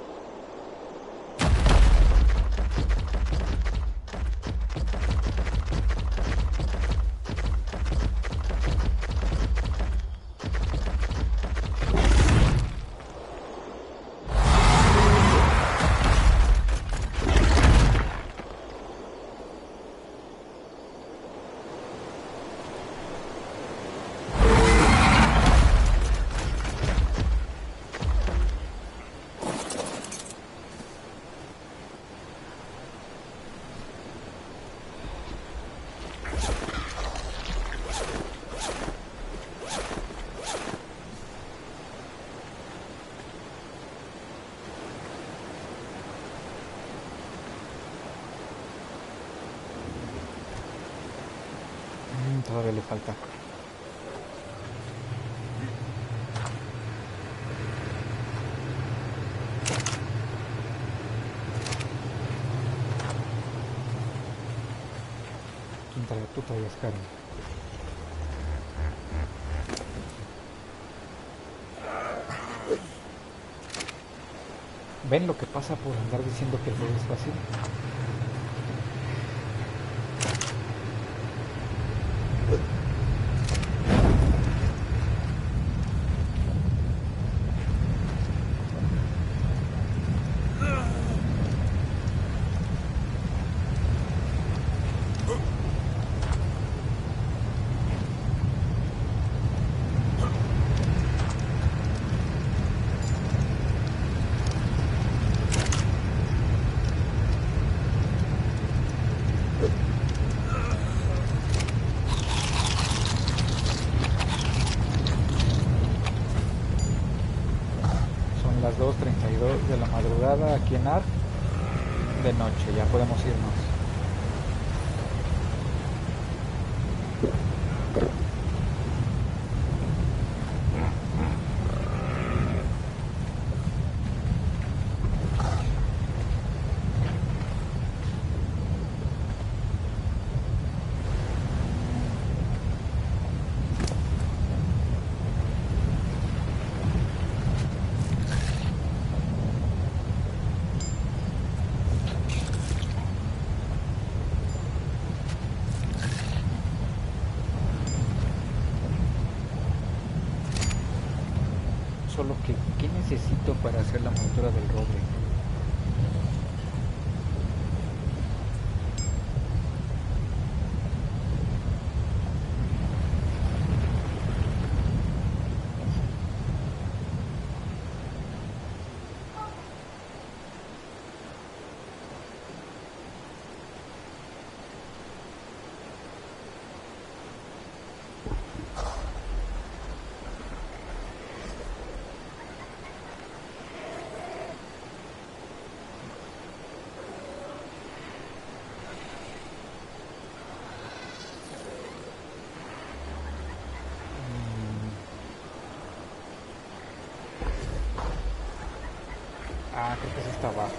Todavía le falta. Tú todavía es Karen. ¿Ven lo que pasa por andar diciendo que el juego es fácil? Las 2:32 de la madrugada aquí en Ark, de noche, ya podemos irnos. Solo que, ¿qué necesito para hacer la montura del roble? Creo que sí está abajo.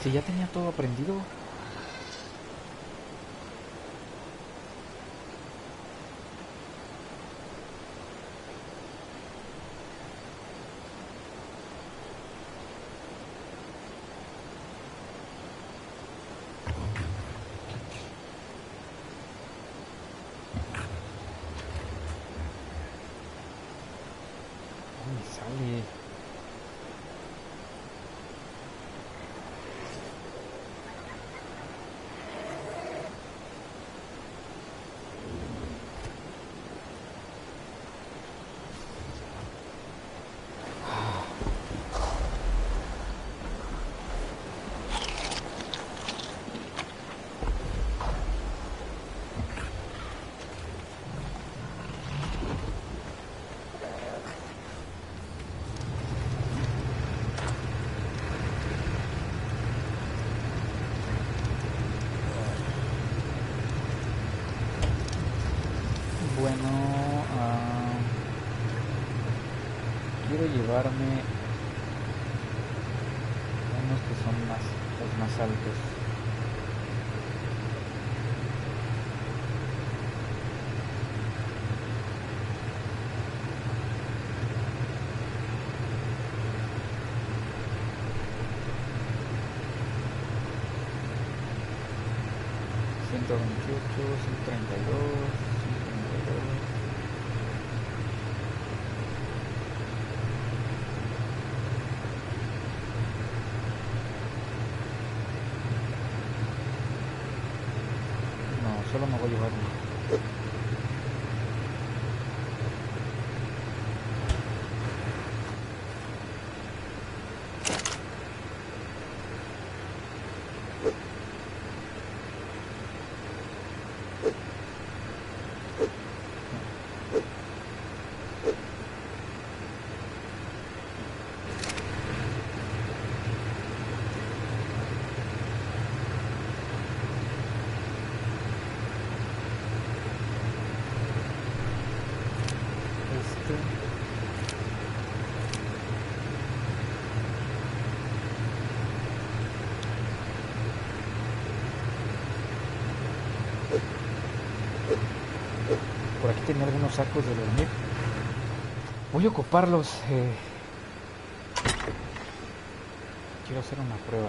Si ya tenía todo aprendido. sale. Bueno, quiero llevarme unos que son los más altos. Ciento 132. No, solo me voy a llevar uno. Por aquí tenía algunos sacos de dormir. Voy a ocuparlos. Quiero hacer una prueba.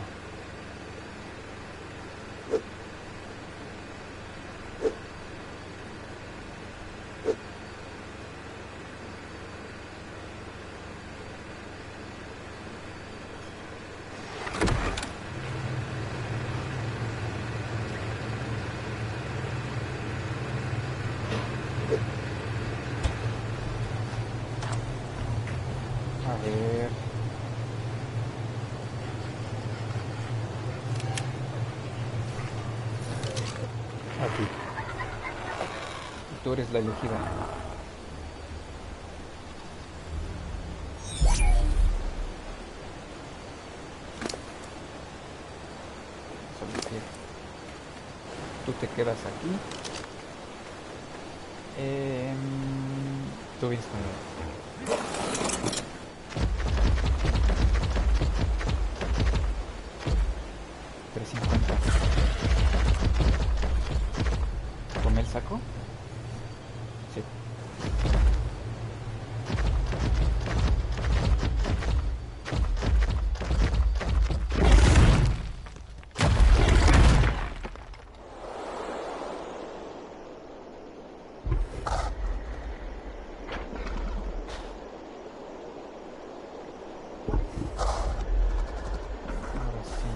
A ver. Aquí. Tú eres la elegida. Solo que tú te quedas aquí. Tú vienes conmigo. 350. ¿Tomé el saco? Sí. Ahora sí.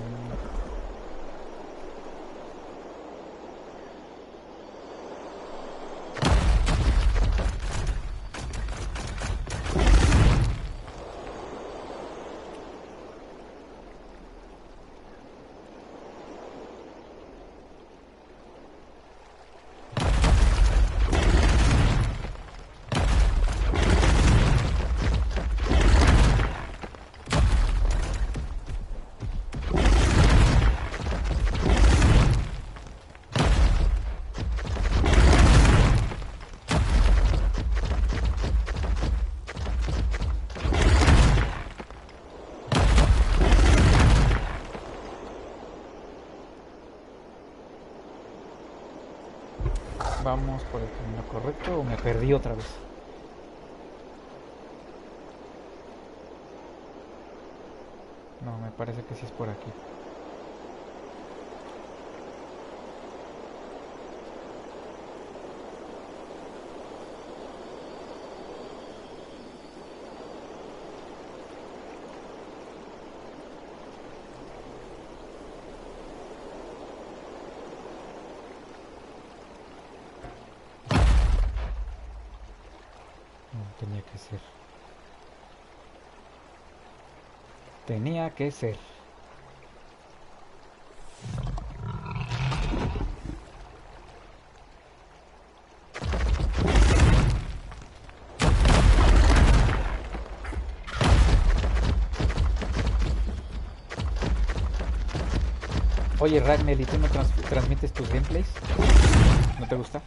¿Vamos por el camino correcto o me perdí otra vez? No, me parece que sí es por aquí. Tenía que ser. Tenía que ser. Oye, Ragnar, ¿y tú no transmites tus gameplays? ¿No te gusta?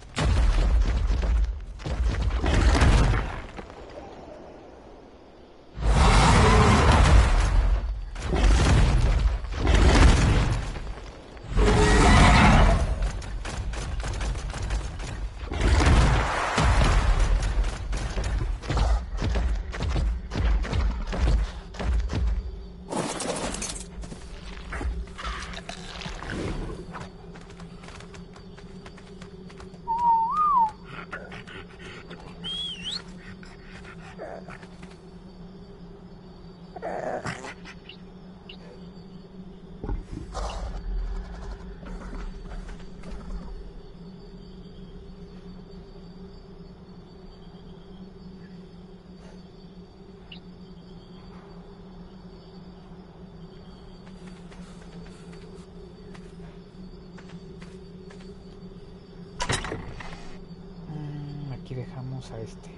Aquí dejamos a este.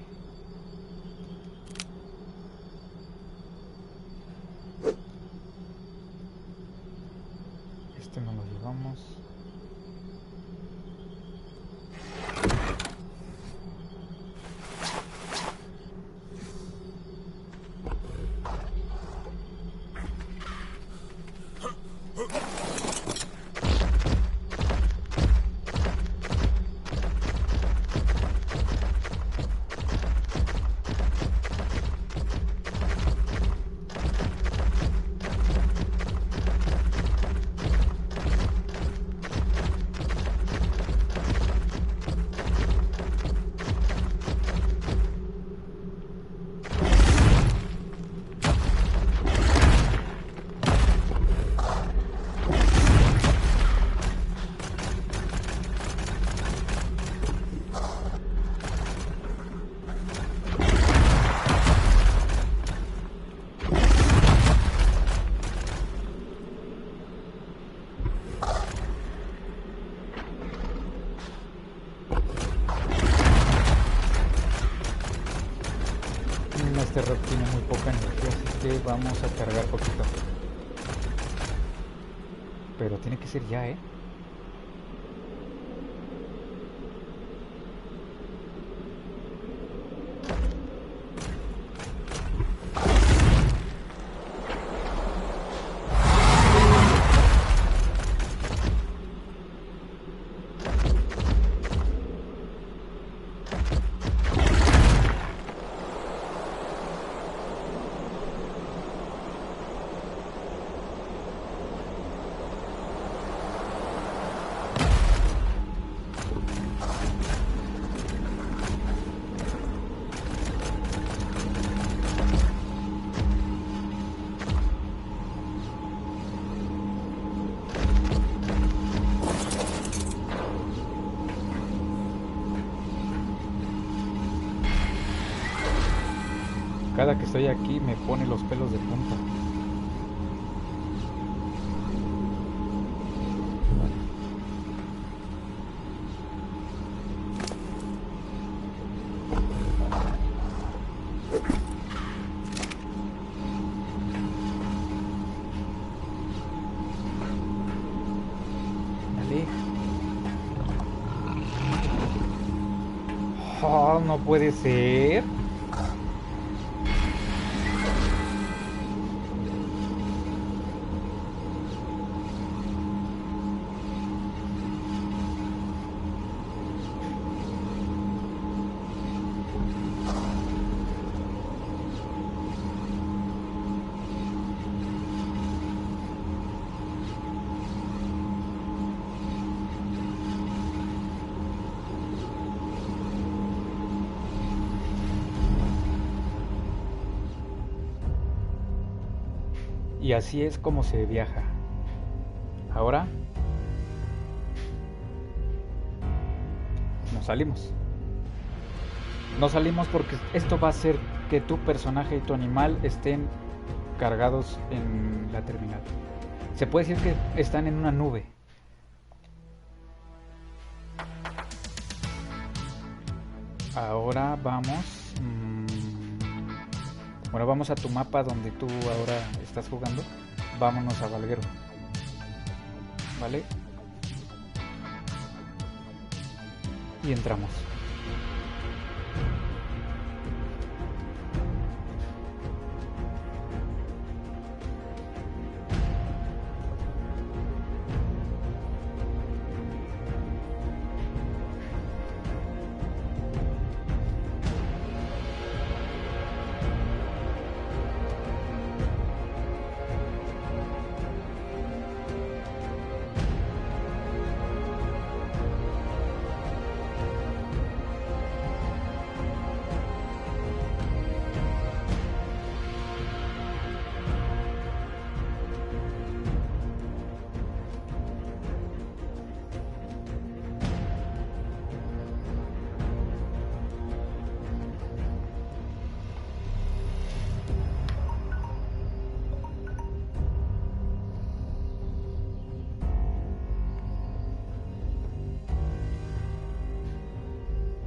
Este no lo llevamos. Este rock tiene muy poca energía, así que vamos a cargar poquito. Pero tiene que ser ya, ¿eh? Cada que estoy aquí me pone los pelos de punta. Dale. Oh, no puede ser. Y así es como se viaja. Ahora nos salimos. No salimos porque esto va a hacer que tu personaje y tu animal estén cargados en la terminal. Se puede decir que están en una nube. Ahora vamos... bueno, vamos a tu mapa donde tú ahora estás jugando. Vámonos a Valguero. ¿Vale? Y entramos.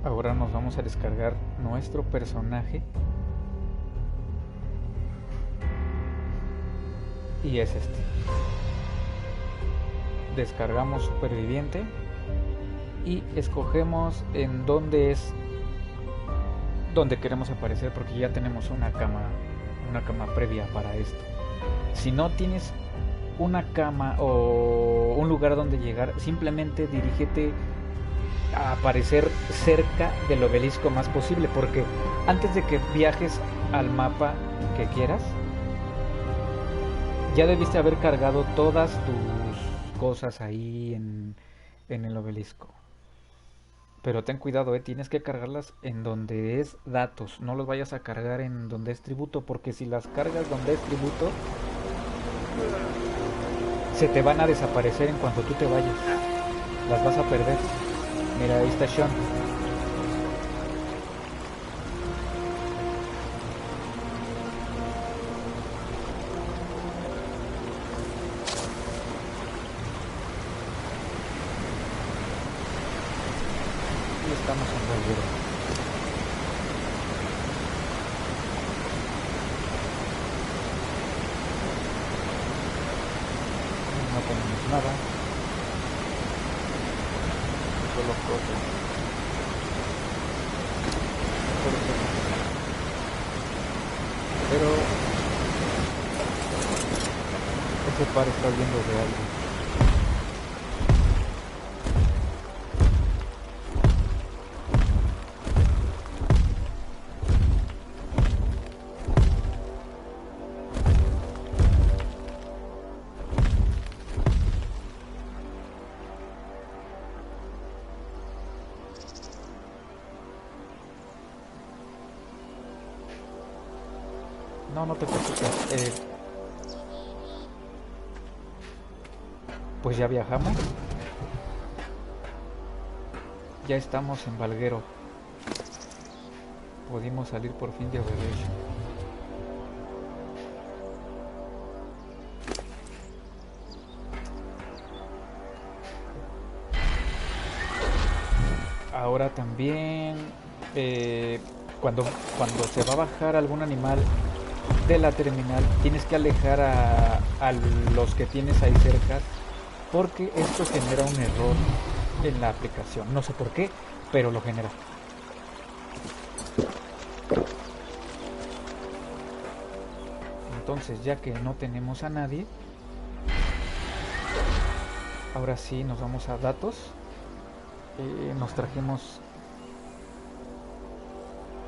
Ahora nos vamos a descargar nuestro personaje. Y es este. Descargamos superviviente y escogemos en dónde es donde queremos aparecer, porque ya tenemos una cama previa para esto. Si no tienes una cama o un lugar donde llegar, simplemente dirígete a aparecer cerca del obelisco más posible, porque antes de que viajes al mapa que quieras, ya debiste haber cargado todas tus cosas ahí en el obelisco. Pero ten cuidado, tienes que cargarlas en donde es datos, no los vayas a cargar en donde es tributo, porque si las cargas donde es tributo, se te van a desaparecer en cuanto tú te vayas, las vas a perder. Mira, ahí está Sean. Y estamos en Valguero. No tenemos nada. Solo cosas. Pero ese par está viendo de algo. No, no te preocupes. Pues ya viajamos. Ya estamos en Valguero. Pudimos salir por fin de Aberration. Ahora también, cuando se va a bajar algún animal de la terminal, tienes que alejar a los que tienes ahí cerca, porque esto genera un error en la aplicación. No sé por qué, pero lo genera. Entonces, ya que no tenemos a nadie, ahora sí nos vamos a datos. Nos trajimos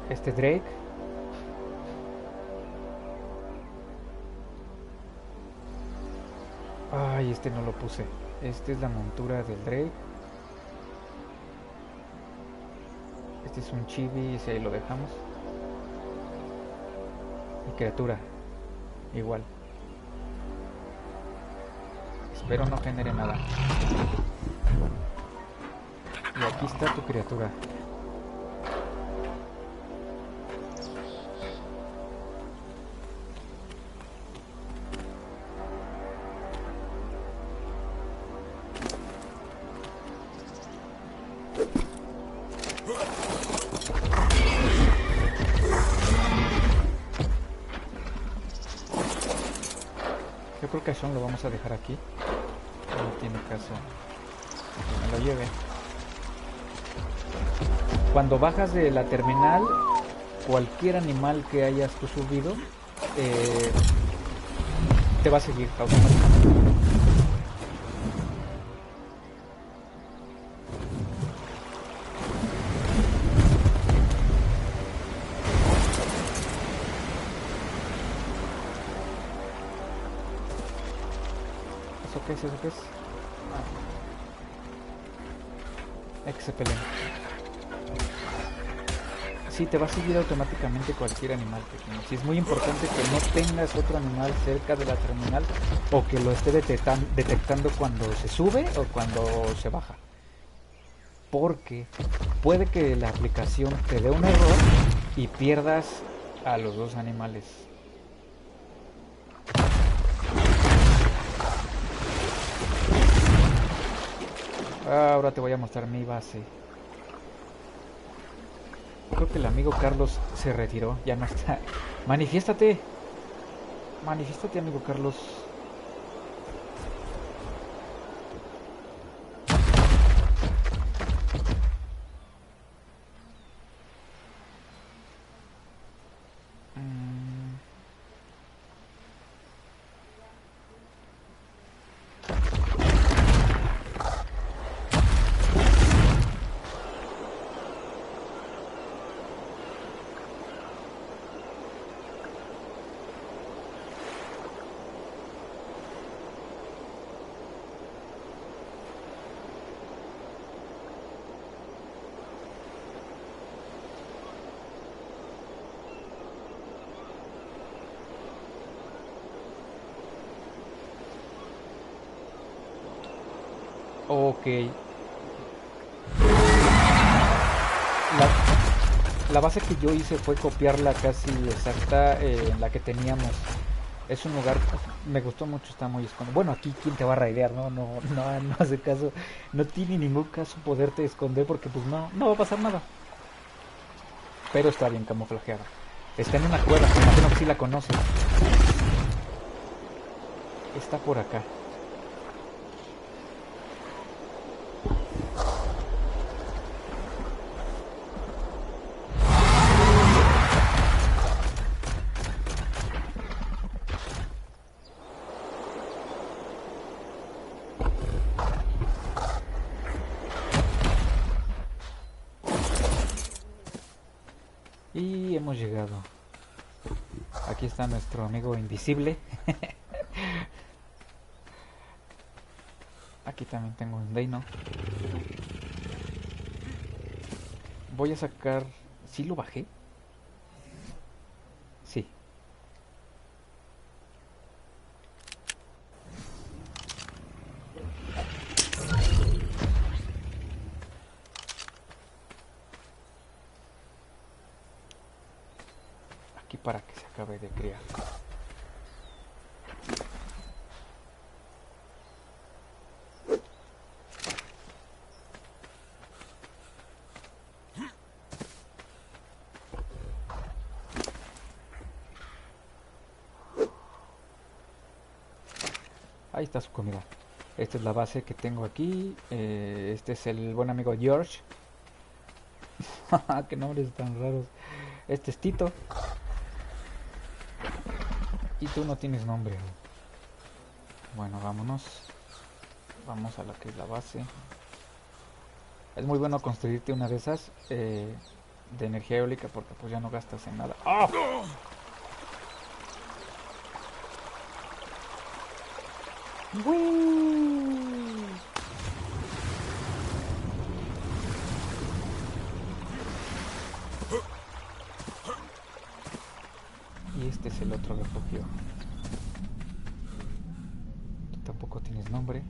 este Drake. Ay, este no lo puse. Este es la montura del Drake. Este es un chibi, y ahí lo dejamos. Y criatura, igual. Espero no genere nada. Y aquí está tu criatura. creo que a Sean lo vamos a dejar aquí. No tiene caso que me lo lleve. Cuando bajas de la terminal, cualquier animal que hayas tú subido te va a seguir automáticamente. ¿Eso qué es? ¿Eso qué es? Que se peleen. Sí, te va a seguir automáticamente cualquier animal pequeño. Sí, es muy importante que no tengas otro animal cerca de la terminal o que lo esté detectando cuando se sube o cuando se baja. Porque puede que la aplicación te dé un error y pierdas a los dos animales. Ahora te voy a mostrar mi base. Creo que el amigo Carlos se retiró, ya no está. Manifiéstate. Manifiéstate, amigo Carlos. Ok. La base que yo hice fue copiarla casi exacta en la que teníamos. Es un lugar, me gustó mucho, está muy escondido. Bueno, aquí quién te va a raidear, no hace caso, no tiene ningún caso poderte esconder porque pues no va a pasar nada. Pero está bien camuflajeada. Está en una cueva, me imagino que sí la conoces. Está por acá. Y hemos llegado. Aquí está nuestro amigo invisible. Aquí también tengo un Deino. Voy a sacar... ¿Sí lo bajé? Sí. Aquí para que se acabe de criar. Ahí está su comida. Esta es la base que tengo aquí. Este es el buen amigo George. Qué nombres tan raros. Este es Tito. Y tú no tienes nombre. Bueno, vámonos. Vamos a la que es la base. Es muy bueno construirte una de esas de energía eólica porque pues ya no gastas en nada. ¡Oh! Y este es el otro refugio. Tú tampoco tienes nombre.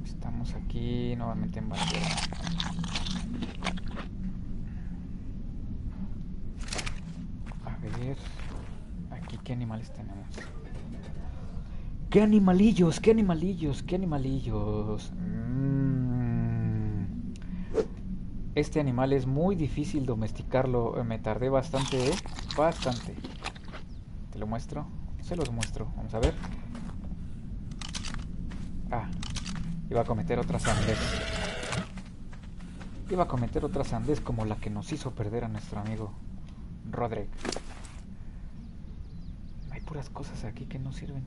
Estamos aquí nuevamente en bandera. A ver, aquí qué animales tenemos. ¡Qué animalillos! ¡Qué animalillos! ¡Qué animalillos! Este animal es muy difícil domesticarlo. Me tardé bastante, ¿eh? Bastante. Te lo muestro. Se los muestro. Vamos a ver. Ah, iba a cometer otra sandez. Iba a cometer otra sandez como la que nos hizo perder a nuestro amigo Roderick. Hay puras cosas aquí que no sirven.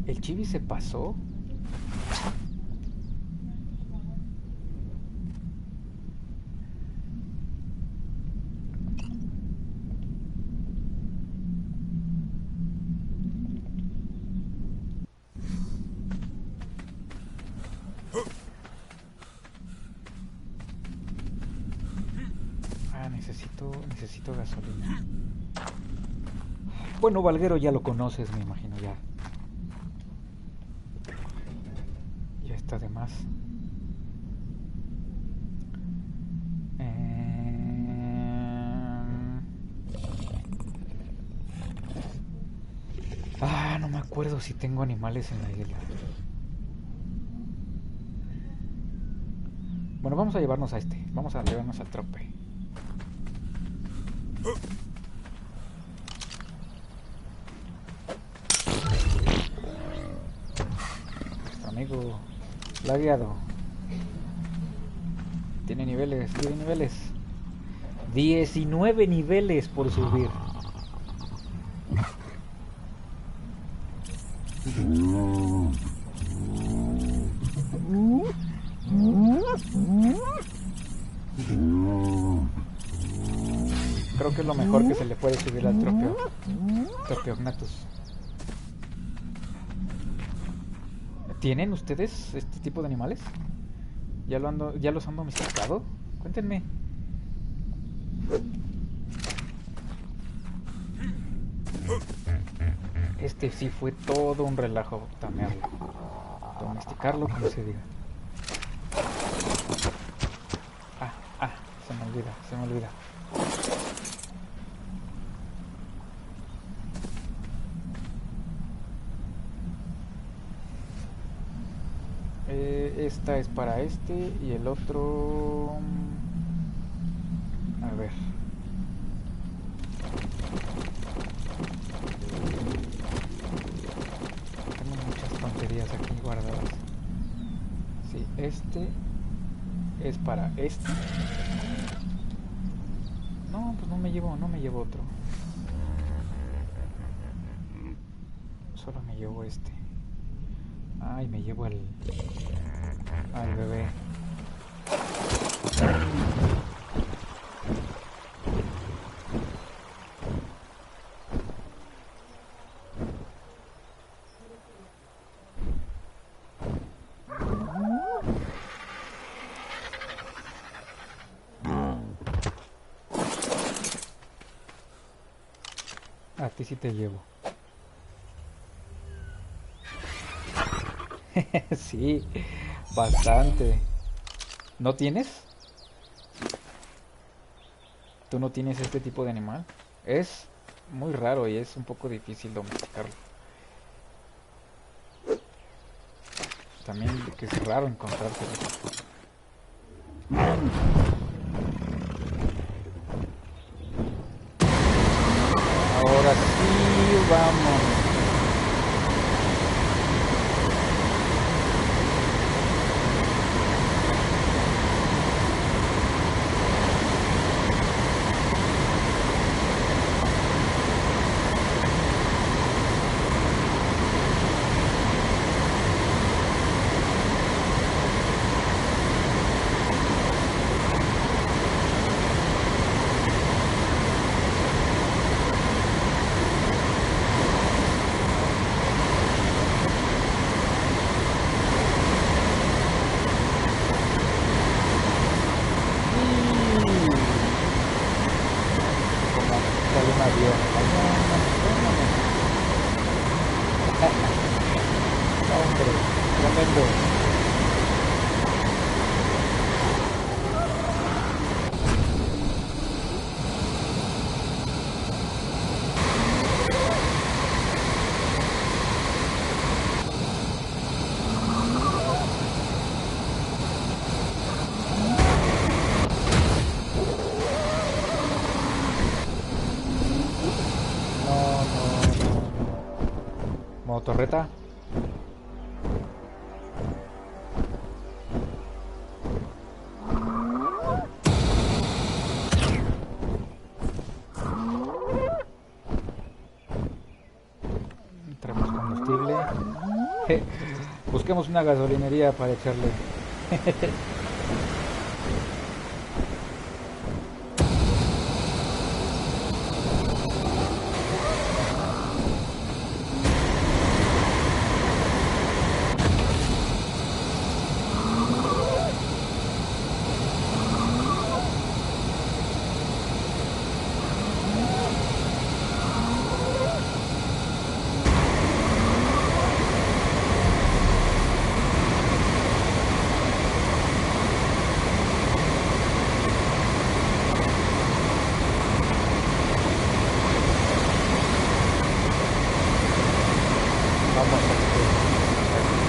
¿El chibi se pasó? Necesito gasolina. Bueno, Valguero ya lo conoces, me imagino ya. Ya está de más. No me acuerdo si tengo animales en la isla. Bueno, vamos a llevarnos a este. Vamos a llevarnos al trope. Nuestro amigo lagueado. Tiene niveles, 19 niveles por subir. Creo que es lo mejor que se le puede subir al Tropeognathus. ¿Tienen ustedes este tipo de animales? ¿Ya los han domesticado? Cuéntenme. Este sí fue todo un relajo tamearlo. Domesticarlo, como se diga. Se me olvida. Esta es para este y el otro... A ver. Tengo muchas tonterías aquí guardadas. Sí, este es para este. No, pues no me llevo otro. Solo me llevo este. Ay, me llevo al bebé. A ti sí te llevo. Sí, bastante. ¿No tienes? ¿Tú no tienes este tipo de animal? Es muy raro y es un poco difícil domesticarlo. También que es raro encontrárselo. Ahora sí, vamos. Hombre, tremendo. Modo torreta. Traemos combustible. Busquemos una gasolinería para echarle.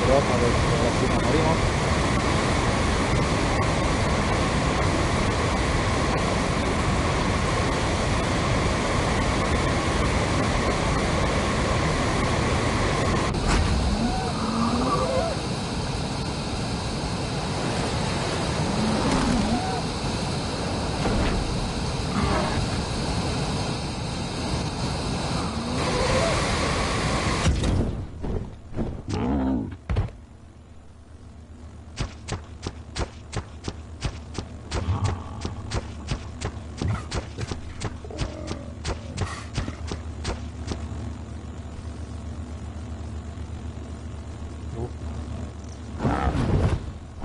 Vamos a ver si ahora sí nos morimos.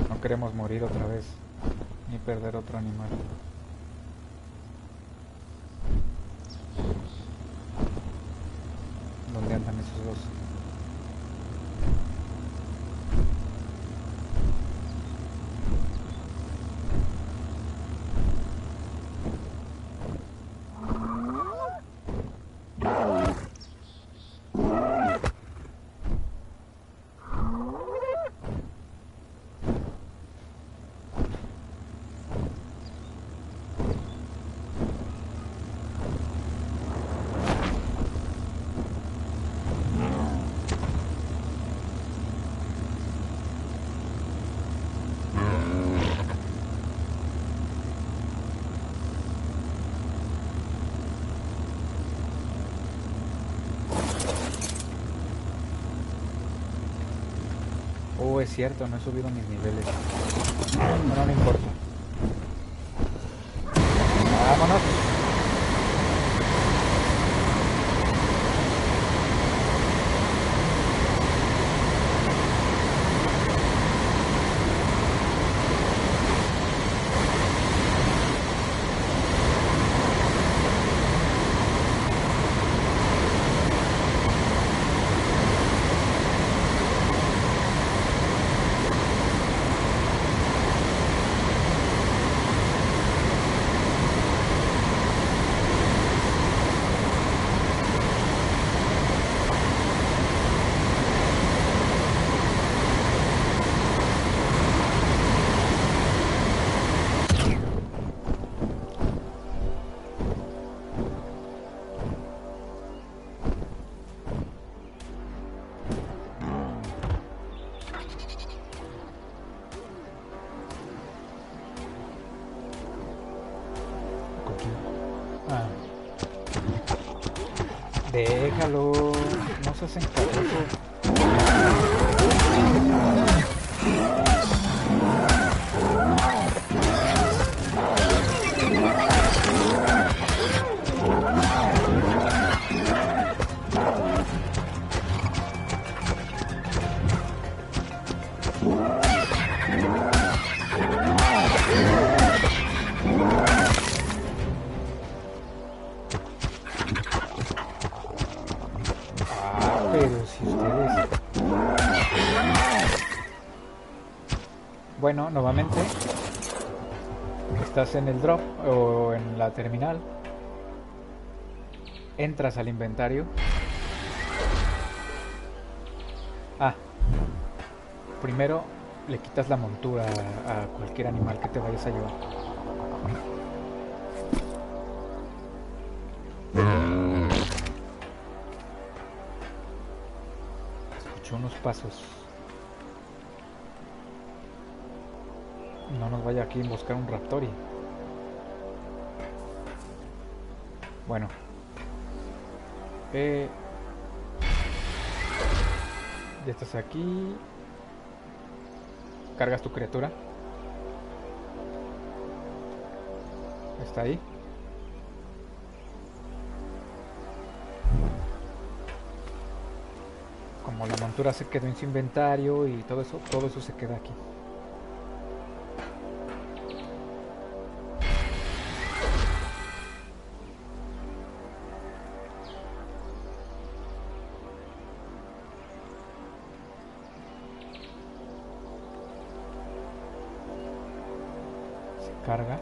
No queremos morir otra vez, ni perder otro animal. ¿Dónde andan esos dos? Oh, es cierto, no he subido mis niveles. Bueno, no importa. Vámonos. Ah. Déjalo, no se hacen caso. Pero si ustedes... Bueno, nuevamente estás en el drop o en la terminal, entras al inventario. Primero le quitas la montura a cualquier animal que te vayas a llevar. Escucho unos pasos. No nos vaya aquí a buscar un Raptori. Bueno. Ya estás aquí. Cargas tu criatura. Está ahí. Como la montura se quedó en su inventario y todo eso se queda aquí. Se carga.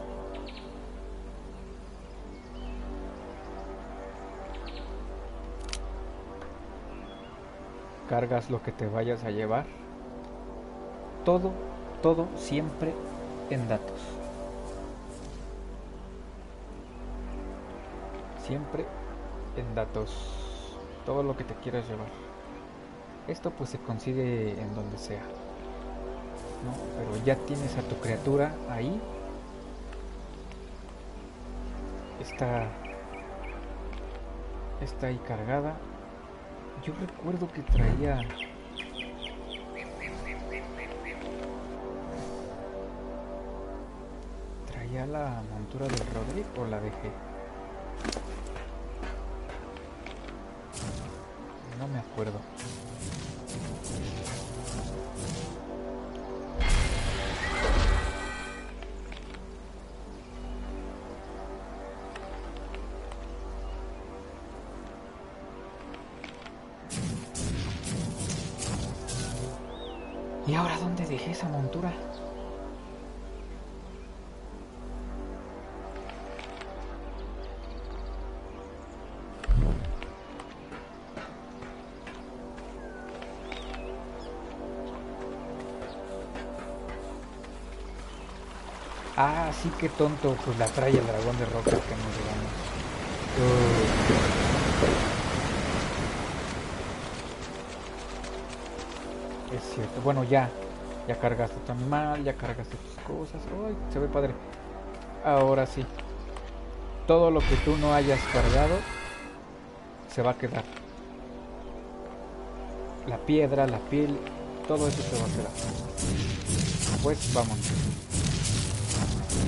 Cargas lo que te vayas a llevar. Todo siempre en datos. Siempre en datos. Todo lo que te quieras llevar. Esto pues se consigue en donde sea, ¿no? Pero ya tienes a tu criatura ahí. Está ahí cargada. Yo recuerdo que traía la montura del Roderick o la dejé. No me acuerdo. ¿Y ahora dónde dejé esa montura? Ah, sí, qué tonto. Pues la trae el dragón de roca que nos llevamos. Es cierto. Bueno, ya cargaste tu animal, ya cargaste tus cosas. Ay, se ve padre. Ahora sí. Todo lo que tú no hayas cargado se va a quedar. La piedra, la piel, todo eso se va a quedar. Pues vamos.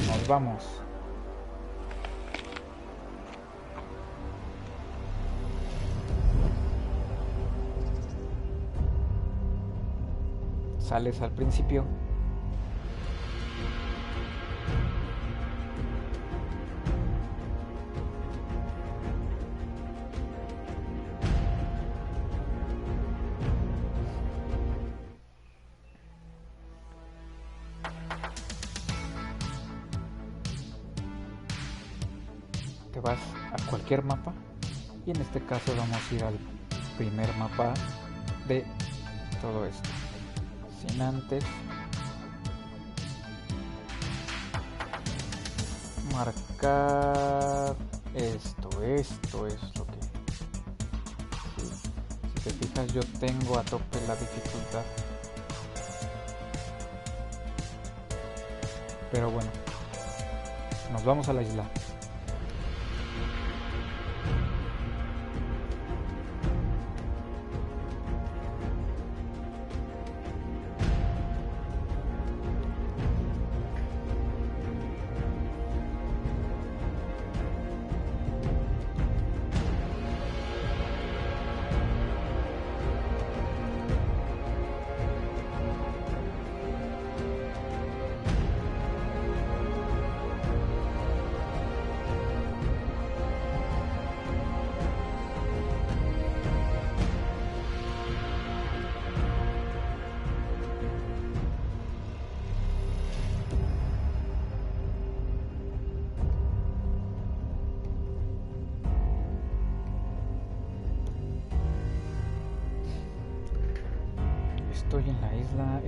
Nos vamos. Sales al principio. Te vas a cualquier mapa y en este caso vamos a ir al primer mapa de todo esto, sin antes marcar esto es lo que sí. Si te fijas, yo tengo a tope la dificultad, pero bueno, nos vamos a la isla. Estoy en la isla,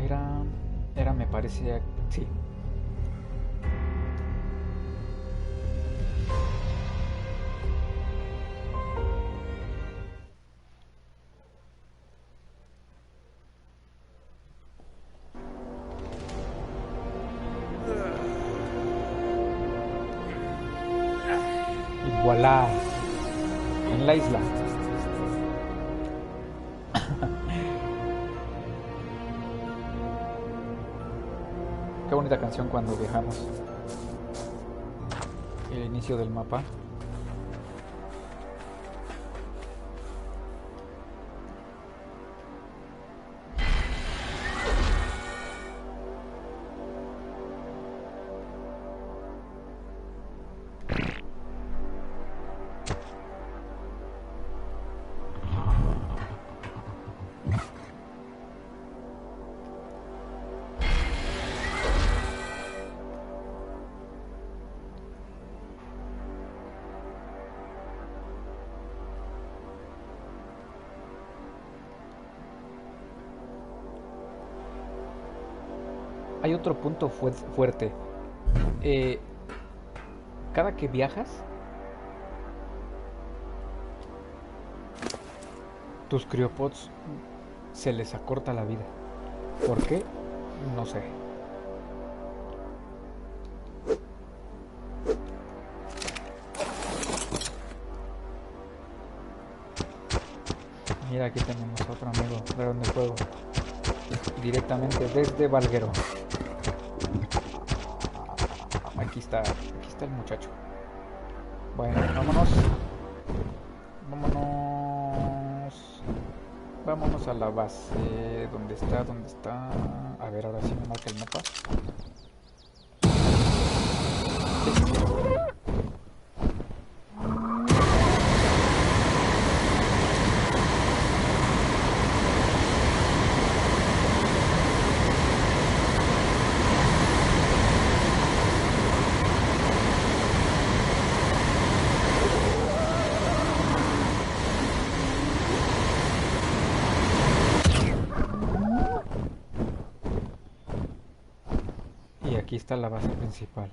era me parecía, sí. voilà, en la isla. Qué bonita canción cuando viajamos. El inicio del mapa. Hay otro punto fuerte. Eh, cada que viajas, tus criopods se les acorta la vida. ¿Por qué? No sé. Mira, aquí tenemos a otro amigo, Dragón de Fuego. Directamente desde Valguero. Aquí está el muchacho. Bueno, vámonos. Vámonos. Vámonos a la base. ¿Dónde está? ¿Dónde está? A ver, ahora sí me marca el mapa. Y aquí está la base principal.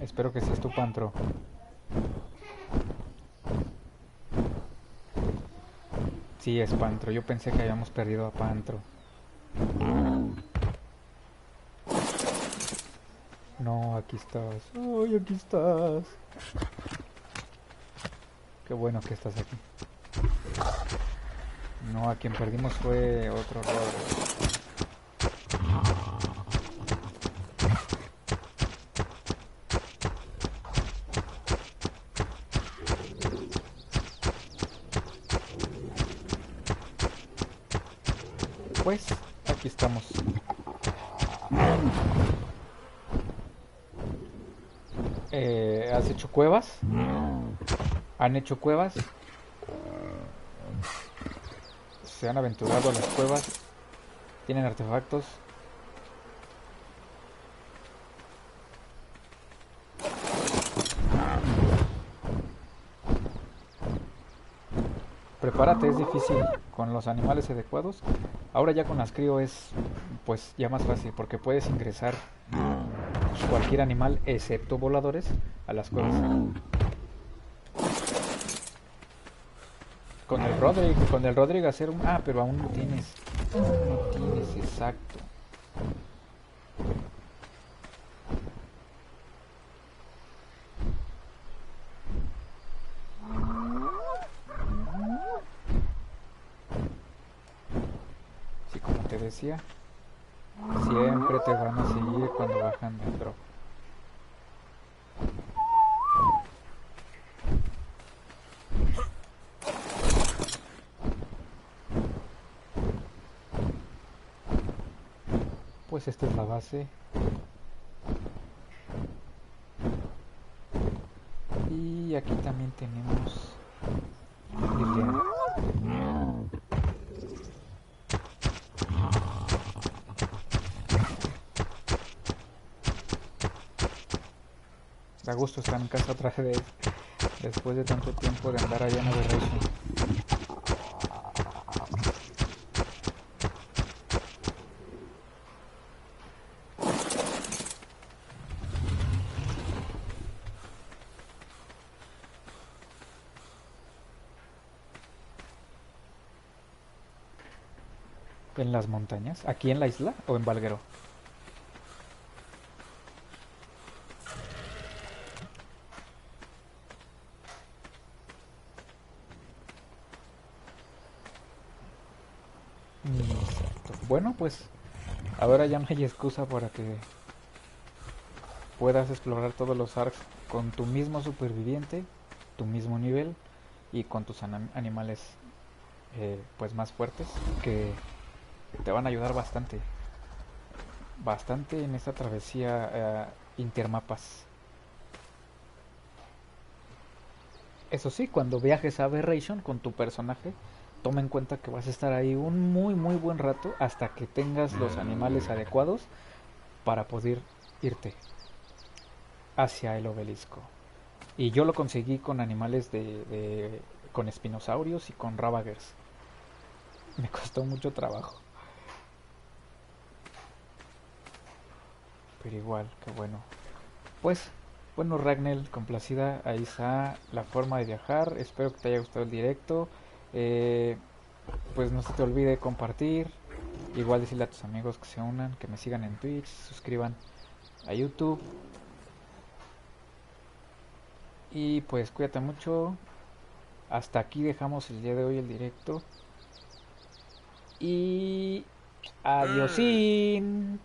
Espero que seas tu Pantro. Sí, es Pantro. Yo pensé que habíamos perdido a Pantro. No, aquí estás. Ay, aquí estás. Qué bueno que estás aquí. No, a quien perdimos fue otro Rodri. Pues, aquí estamos. ¿Has hecho cuevas? ¿Han hecho cuevas? ¿Se han aventurado a las cuevas? ¿Tienen artefactos? Prepárate, es difícil con los animales adecuados. Ahora ya con las crío es pues ya más fácil porque puedes ingresar pues, cualquier animal excepto voladores a las cuevas. Con el Rodrigo hacer un... Ah, pero aún no tienes. No tienes, exacto. Sí, como te decía, siempre te van a seguir cuando bajan del drop. Pues esta es la base. Y aquí también tenemos Liliana. Da gusto estar en casa otra vez después de tanto tiempo de andar allá en Aberration. en las montañas, aquí en la isla o en Valguero. Exacto. Bueno, pues ahora ya no hay excusa para que puedas explorar todos los arcs con tu mismo superviviente, tu mismo nivel y con tus animales pues más fuertes que te van a ayudar bastante, bastante en esta travesía intermapas. Eso sí, cuando viajes a Aberration con tu personaje, toma en cuenta que vas a estar ahí un muy buen rato hasta que tengas los animales adecuados para poder irte hacia el obelisco. Y yo lo conseguí con animales con espinosaurios y con ravagers. Me costó mucho trabajo, pero igual, qué bueno. Pues, bueno, Ragnel, complacida, ahí está la forma de viajar. Espero que te haya gustado el directo. Eh, pues no se te olvide compartir. Igual decirle a tus amigos que se unan, que me sigan en Twitch, suscriban a YouTube. Y pues cuídate mucho. Hasta aquí dejamos el día de hoy el directo. Y adiosín.